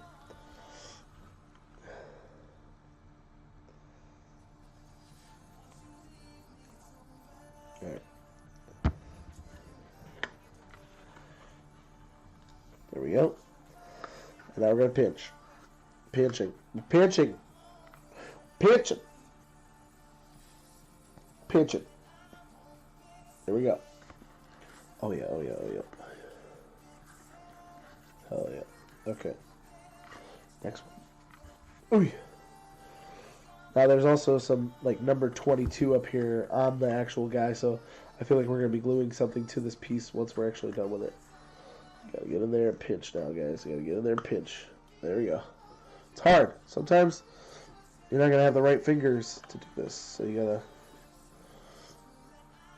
Alright. There we go. And now we're going to pinch. Pinching. Pinching. Pinching. Pinching. There we go. Oh yeah, oh yeah, oh yeah. Hell yeah. Okay. Next one. Ooh. Now there's also some like number 22 up here on the actual guy, so I feel like we're going to be gluing something to this piece once we're actually done with it. Gotta get in there and pinch now, guys. Gotta get in there and pinch. There we go. It's hard. Sometimes you're not going to have the right fingers to do this, so you gotta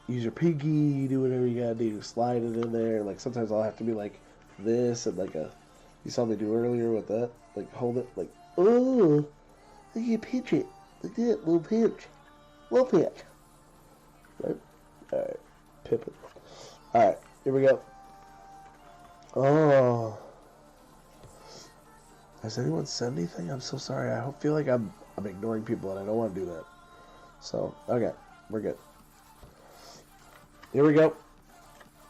use your pinky, do whatever you gotta do. Slide it in there. Like sometimes I'll have to be like this and like a, you saw me do earlier with that. Like hold it like, oh, you pinch it. Like that, little pinch. Little pinch. Right? Alright. Pippin. Alright, here we go. Oh. Has anyone said anything? I'm so sorry. I feel like I'm ignoring people and I don't want to do that. So, okay. We're good. Here we go.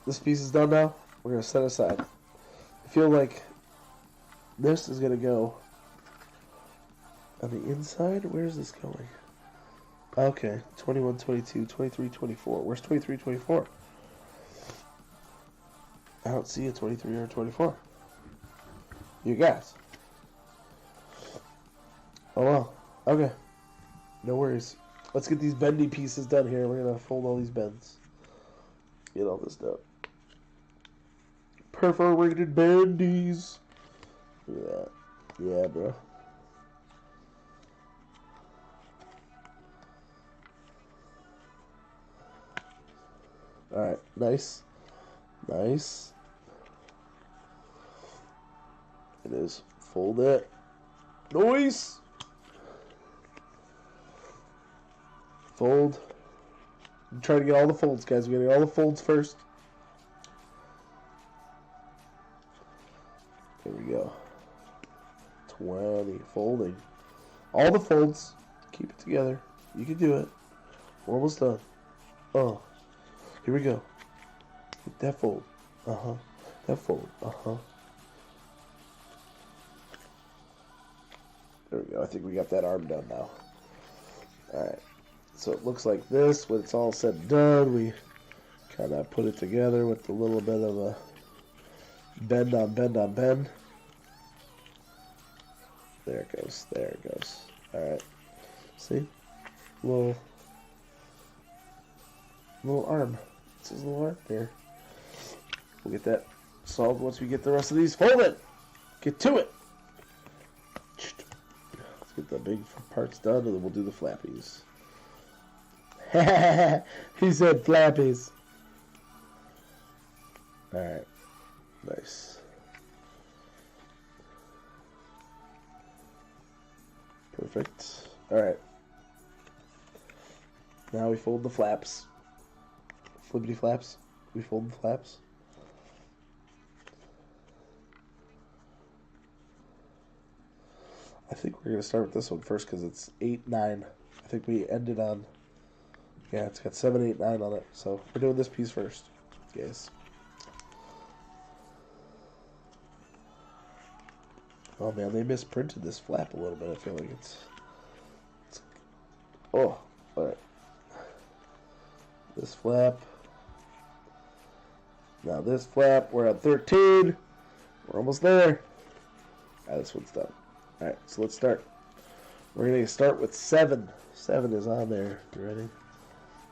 This piece is done now. We're going to set it aside. I feel like this is going to go on the inside. Where's this going? Okay. 21, 22, 23, 24. Where's 23, 24? I don't see a 23 or a 24. You guys. Oh well. Okay. No worries. Let's get these bendy pieces done here. We're going to fold all these bends. Get all this done. Perforated bendies. Look at that. Yeah, bro. Alright. Nice. Nice. It is. Fold it. Nice. Fold. I'm trying to get all the folds, guys. We're getting all the folds first. There we go. 20. Folding. All the folds. Keep it together. You can do it. We're almost done. Oh. Here we go. Get that fold. Uh-huh. That fold. Uh-huh. There we go. I think we got that arm done now. Alright. So it looks like this. When it's all said and done, we kind of put it together with a little bit of a bend on bend on bend. There it goes. There it goes. Alright. See? Little arm. It's his little arm there. We'll get that solved once we get the rest of these folded. Get to it. Let's get the big parts done, and then we'll do the flappies. He said flappies. Alright. Nice. Perfect. Alright. Now we fold the flaps. Flippity flaps. We fold the flaps. I think we're going to start with this one first because it's 8, 9. I think we ended on... Yeah, it's got 7, 8, 9 on it. So we're doing this piece first, guys. Oh man, they misprinted this flap a little bit. I feel like it's oh, alright. This flap. Now this flap, we're at 13. We're almost there. Alright, this one's done. Alright, so let's start. We're going to start with 7. 7 is on there. You ready?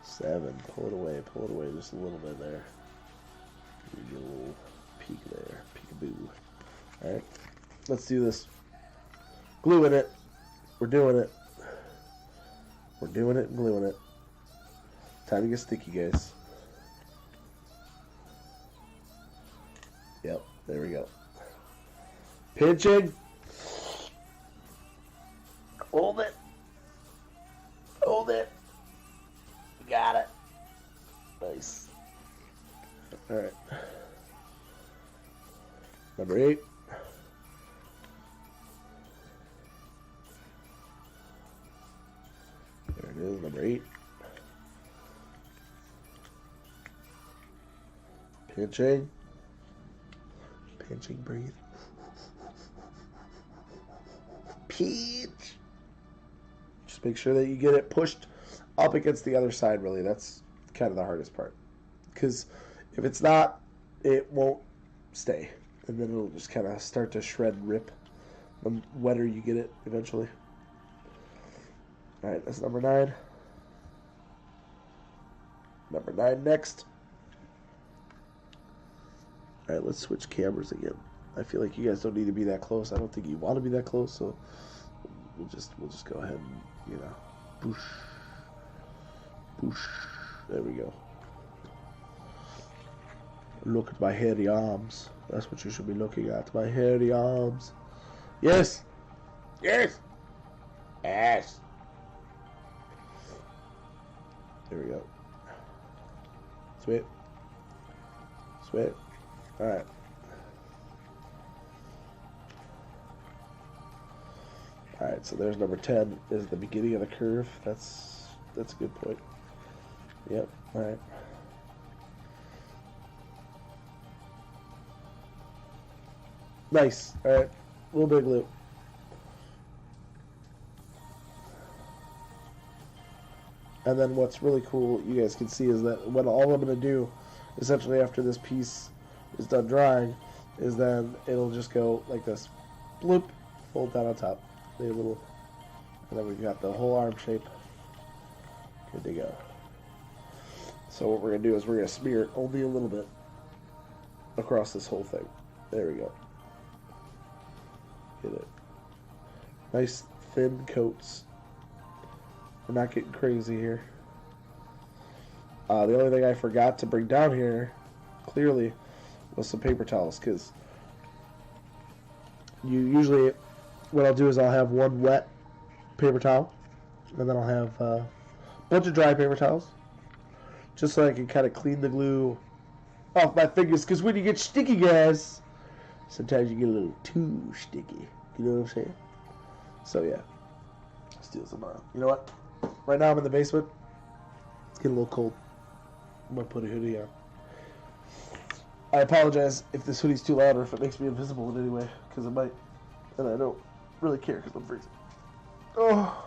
7. Pull it away just a little bit there. Give you a little peek there. Peekaboo. Alright. Let's do this. Gluing it. We're doing it. We're doing it and gluing it. Time to get sticky, guys. Yep, there we go. Pinching. Hold it. Hold it. Got it. Nice. Alright. Number 8. There it is, number 8. Pinching. Pinching, breathe. Pinch. Just make sure that you get it pushed up against the other side, really. That's kind of the hardest part. Because if it's not, it won't stay. And then it'll just kind of start to shred and rip the wetter you get it eventually. Alright, that's number 9. Number 9 next. Alright, let's switch cameras again. I feel like you guys don't need to be that close. I don't think you want to be that close, so we'll just go ahead and, you know, boosh. Boosh. There we go. Look at my hairy arms. That's what you should be looking at. My hairy arms. Yes! Yes! Yes! There we go. Sweet. Sweet. Alright. Alright, so there's number 10. Is the beginning of the curve. That's a good point. Yep, alright. Nice. Alright. Little big loop. And then what's really cool, you guys can see, is that what all I'm going to do, essentially after this piece is done drying, is then it'll just go like this. Bloop. Fold down on top. A little, and then we've got the whole arm shape. Good to go. So what we're going to do is we're going to smear it only a little bit across this whole thing. There we go. Get it. Nice thin coats. We're not getting crazy here. The only thing I forgot to bring down here, clearly, was some paper towels, because usually what I'll do is I'll have one wet paper towel, and then I'll have a bunch of dry paper towels, just so I can kind of clean the glue off my fingers, because when you get sticky, guys, sometimes you get a little too sticky. You know what I'm saying? So yeah, let's do this tomorrow. You know what? Right now I'm in the basement. It's getting a little cold. I'm going to put a hoodie on. I apologize if this hoodie's too loud or if it makes me invisible in any way, because it might. And I don't really care because I'm freezing. Oh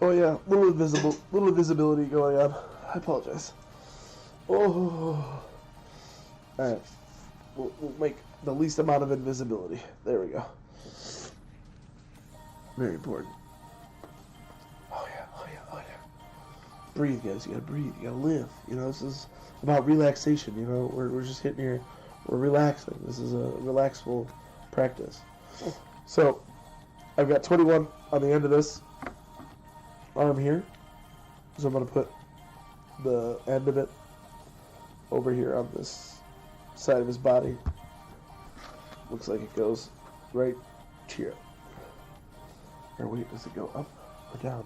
yeah, little invisibility going on. I apologize. Oh. Alright. We'll make the least amount of invisibility. There we go. Very important. Oh yeah. Breathe, guys. You gotta breathe. You gotta live. You know, this is about relaxation. You know, we're just hitting here. We're relaxing. This is a relaxful practice. So, I've got 21 on the end of this arm here. So I'm gonna put the end of it over here on this side of his body. Looks like it goes right here. Or wait, does it go up or down?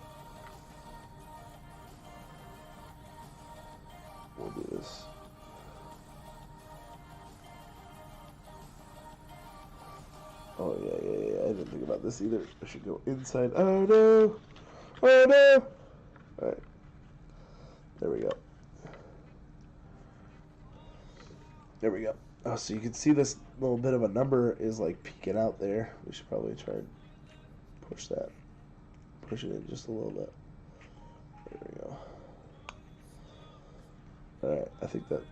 We'll do this. Oh yeah. I didn't think about this either. I should go inside. Oh no! Oh no! Alright. There we go. There we go. Oh, so you can see this little bit of a number is like peeking out there. We should probably try and push that. Push it in just a little bit. There we go. Alright, I think that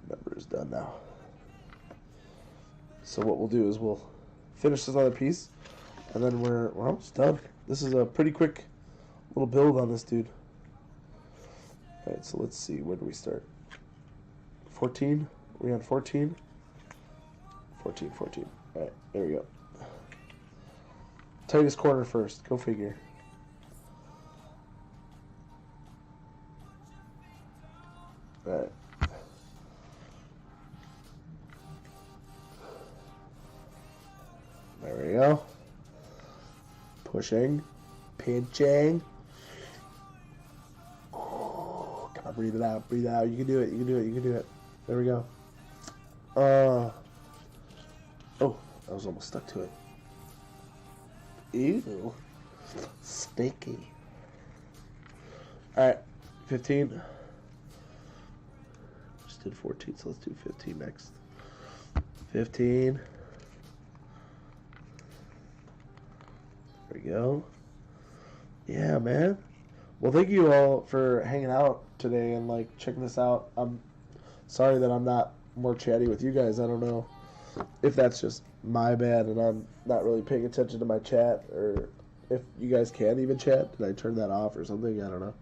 number is done now. So what we'll do is we'll finish this other piece, And then we're almost done. This is a pretty quick little build on this dude. Alright, so let's see. Where do we start? 14? Are we on 14? 14. Alright, there we go. Tightest corner first. Go figure. Alright. There we go. Pushing. Pinching. Oh, come on, breathe it out. Breathe it out. You can do it. You can do it. You can do it. There we go. Oh, I was almost stuck to it. Ew. Sticky. Alright. 15. Just did 14, so let's do 15 next. 15. There we go. Yeah, man. Well, thank you all for hanging out today and like checking this out. I'm sorry that I'm not more chatty with you guys. I don't know if that's just my bad and I'm not really paying attention to my chat, or if you guys can even chat. Did I turn that off or something? I don't know.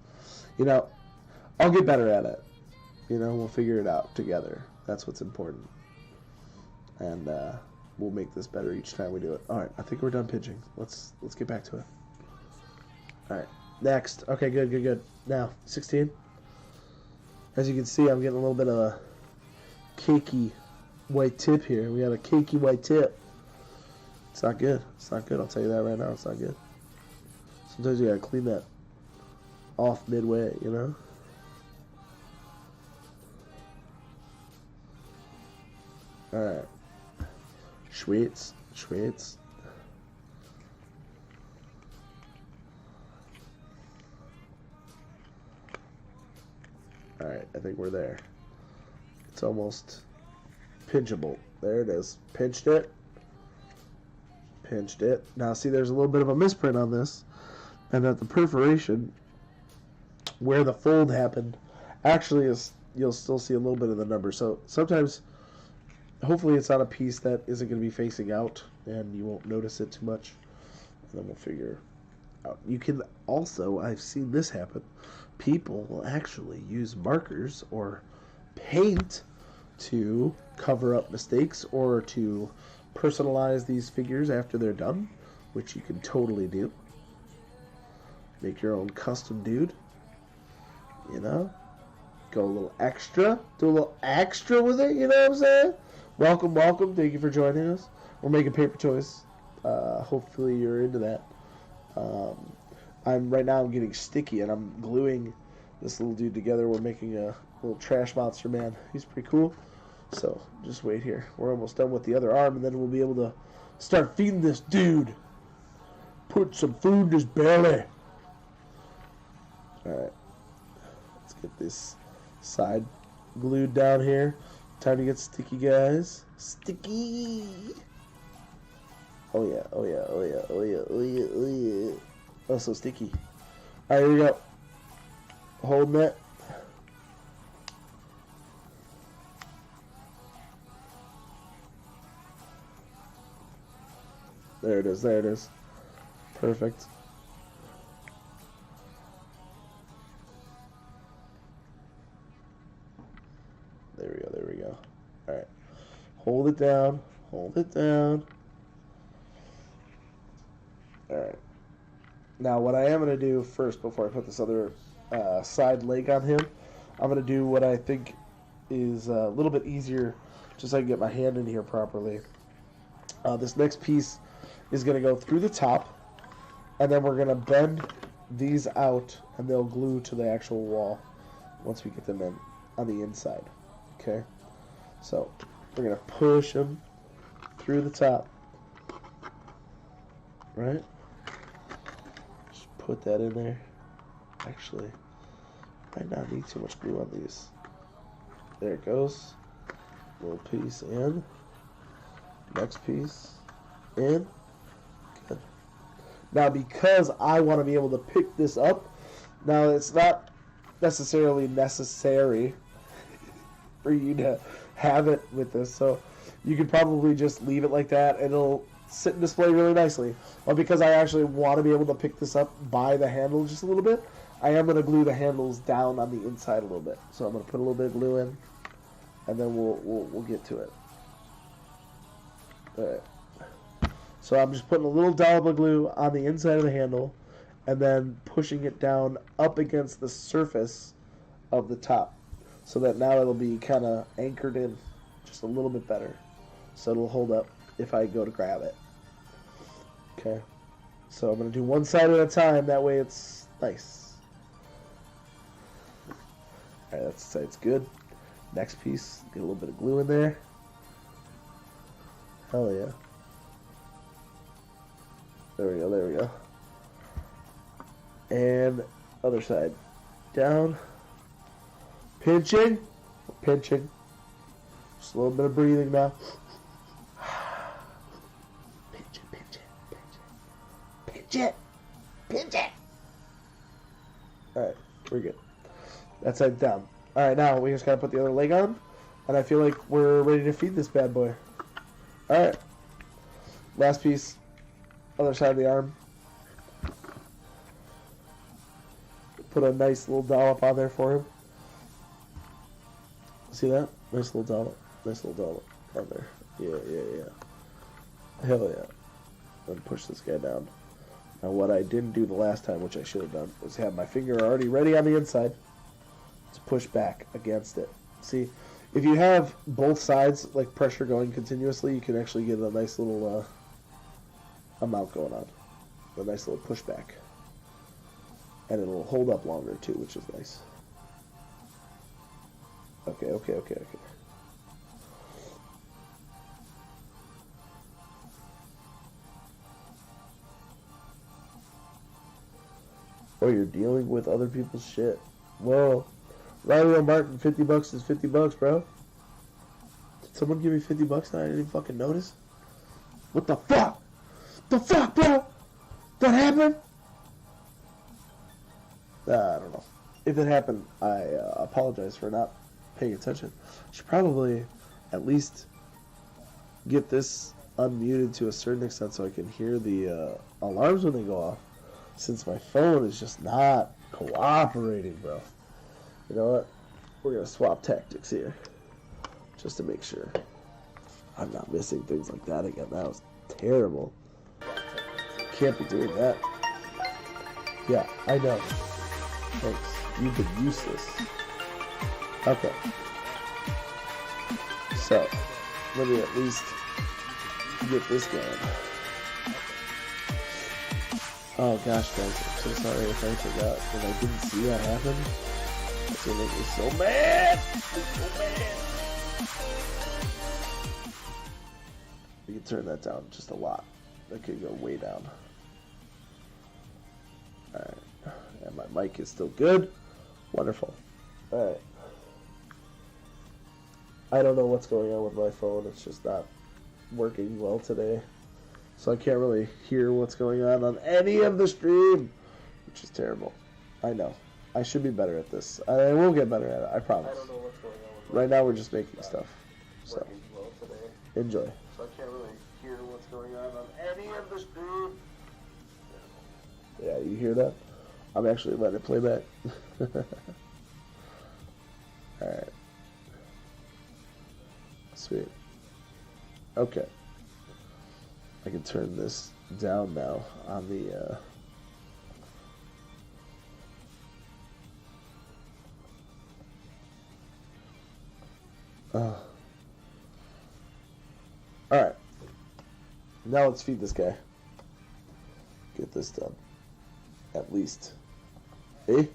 You know, I'll get better at it. You know, we'll figure it out together. That's what's important. And we'll make this better each time we do it. All right, I think we're done pitching. Let's get back to it. All right, next. Okay, good. Now, 16. As you can see, I'm getting a little bit of a cakey white tip here. We got a cakey white tip. It's not good. It's not good. I'll tell you that right now. It's not good. Sometimes you gotta clean that off midway, you know? Alright. Schwitz. Alright, I think we're there. It's almost pinchable. There it is. Pinched it. Now see, there's a little bit of a misprint on this, and that the perforation where the fold happened actually is, you'll still see a little bit of the number. So sometimes, hopefully it's on a piece that isn't going to be facing out and you won't notice it too much, and then we'll figure out. You can also, I've seen this happen, people will actually use markers or paint to cover up mistakes or to personalize these figures after they're done, which you can totally do. Make your own custom dude, you know, go a little extra, do a little extra with it, you know what I'm saying? Welcome, thank you for joining us. We're making paper toys. Hopefully you're into that. I'm getting sticky and I'm gluing this little dude together. We're making a little trash monster man. He's pretty cool. So just wait here. We're almost done with the other arm, and then we'll be able to start feeding this dude. Put some food in his belly. Alright. Let's get this side glued down here. Time to get sticky, guys. Sticky! Oh yeah. Oh, so sticky. Alright, here we go. Holding it. There it is. Perfect. There we go. Alright. Hold it down. Alright. Now, what I am going to do first, before I put this other side leg on him, I'm going to do what I think is a little bit easier, just so I can get my hand in here properly. This next piece is going to go through the top, and then we're going to bend these out, and they'll glue to the actual wall once we get them in on the inside. Okay? So, we're going to push them through the top. Right? Just put that in there. Actually, might not need too much glue on these. There it goes. Little piece in. Next piece in. Good. Now, because I want to be able to pick this up, now it's not necessarily necessary for you to have it with this, so you could probably just leave it like that, and it'll sit and display really nicely. But because I actually want to be able to pick this up by the handle just a little bit, I am going to glue the handles down on the inside a little bit. So I'm going to put a little bit of glue in, and then we'll get to it. All right. So I'm just putting a little dollop of glue on the inside of the handle, and then pushing it down up against the surface of the top, so that now it'll be kind of anchored in just a little bit better, so it'll hold up if I go to grab it. Okay, so I'm going to do one side at a time, that way it's nice. Alright, that side's good. Next piece, get a little bit of glue in there. Hell yeah. There we go, there we go. And other side. Down. Pinching. Pinching. Just a little bit of breathing now. Pinch it, pinch it, pinch it. Pinch it. Pinch it. Alright, we're good. That side down. Alright, now we just gotta put the other leg on. And I feel like we're ready to feed this bad boy. Alright. Last piece. Other side of the arm. Put a nice little dollop on there for him. See that? Nice little dollop. Nice little dollop on there. Yeah. Hell yeah. Then push this guy down. Now what I didn't do the last time, which I should have done, was have my finger already ready on the inside to push back against it. See, if you have both sides, like pressure going continuously, you can actually get a nice little amount going on. A nice little pushback. And it'll hold up longer too, which is nice. Okay. Oh, you're dealing with other people's shit. Whoa. Riley Martin, $50 is $50, bro. Did someone give me $50 and I didn't fucking notice? What the fuck? The fuck, bro? That happened? I don't know. If it happened, I apologize for not paying attention. I should probably at least get this unmuted to a certain extent so I can hear the alarms when they go off, since my phone is just not cooperating, bro. You know what? We're going to swap tactics here just to make sure I'm not missing things like that again. That was terrible. Can't be doing that. Yeah, I know. Thanks. You've been useless. Okay. So, let me at least get this going. Oh gosh, guys, I'm so sorry if I forgot that I didn't see that happen. That's gonna make me so mad! We can turn that down just a lot. That could go way down. Alright. And my mic is still good. Wonderful. Alright. I don't know what's going on with my phone. It's just not working well today. So I can't really hear what's going on any of the stream, which is terrible. I know. I should be better at this. I will get better at it, I promise. I don't know what's going on. Right now we're just making stuff. So, enjoy. So I can't really hear what's going on any of the stream. Yeah, you hear that? I'm actually letting it play back. Alright. Sweet. Okay. I can turn this down now on the Alright. Now let's feed this guy. Get this done. At least. Eh?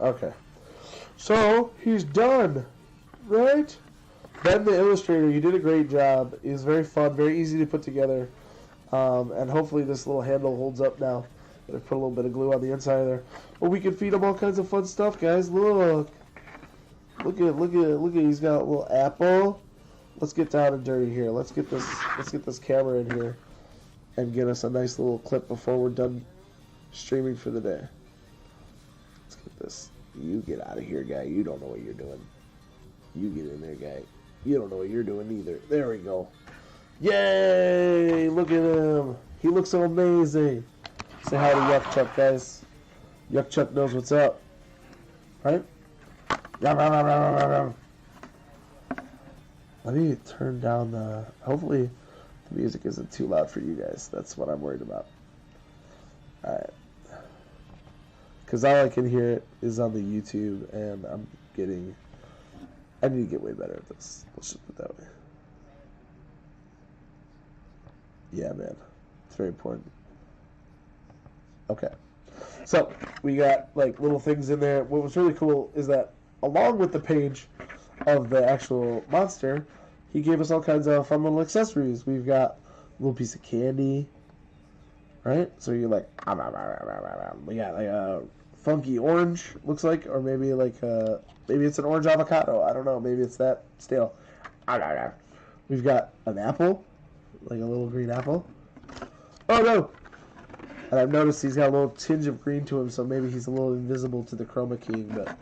Okay. So, he's done. Right? Ben the Illustrator, you did a great job. It was very fun, very easy to put together. And hopefully this little handle holds up now. I put a little bit of glue on the inside there. But we can feed him all kinds of fun stuff, guys. Look. Look at he's got a little apple. Let's get down and dirty here. Let's get this camera in here and get us a nice little clip before we're done streaming for the day. Let's get this. You get out of here, guy. You don't know what you're doing. You get in there, guy. You don't know what you're doing either. There we go. Yay! Look at him. He looks so amazing. Say hi to Yuck Chuck, guys. Yuck Chuck knows what's up. Right? Let me turn down the... Hopefully the music isn't too loud for you guys. That's what I'm worried about. Alright. Because all I can hear is on the YouTube, and I'm getting... I need to get way better at this. Let's just put it that way. Yeah, man. It's very important. Okay. So, we got, like, little things in there. What was really cool is that, along with the page of the actual monster, he gave us all kinds of fun little accessories. We've got a little piece of candy, right? So you're like, we got, like, a funky orange, looks like, or maybe, like, maybe it's an orange avocado. I don't know. Maybe it's that stale. We've got an apple, like a little green apple. Oh, no! And I've noticed he's got a little tinge of green to him, so maybe he's a little invisible to the Chroma King, but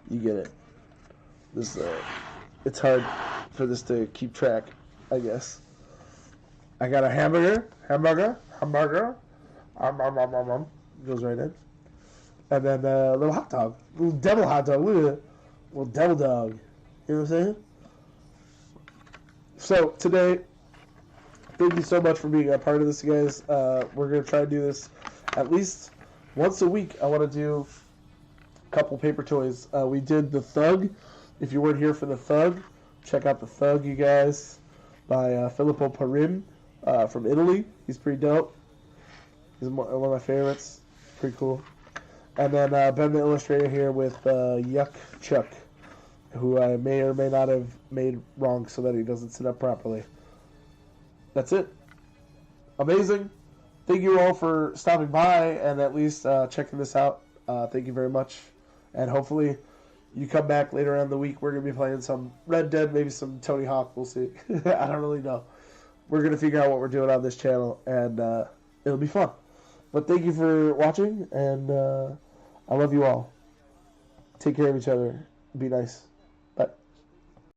you get it. This, it's hard for this to keep track, I guess. I got a hamburger. Goes right in. And then a little hot dog. A little devil hot dog. Look at it. A little devil dog. You know what I'm saying? So, today... Thank you so much for being a part of this, guys. We're going to try to do this at least once a week. I want to do a couple paper toys. We did the Thug. If you weren't here for the Thug, check out the Thug, you guys, by Filippo Perin from Italy. He's pretty dope. He's one of my favorites. Pretty cool. And then Ben the Illustrator here with Yuck Chuck, who I may or may not have made wrong so that he doesn't sit up properly. That's it. Amazing. Thank you all for stopping by and at least checking this out. Thank you very much. And hopefully you come back later on in the week. We're going to be playing some Red Dead, maybe some Tony Hawk. We'll see. I don't really know. We're going to figure out what we're doing on this channel, and it'll be fun. But thank you for watching, and I love you all. Take care of each other. Be nice.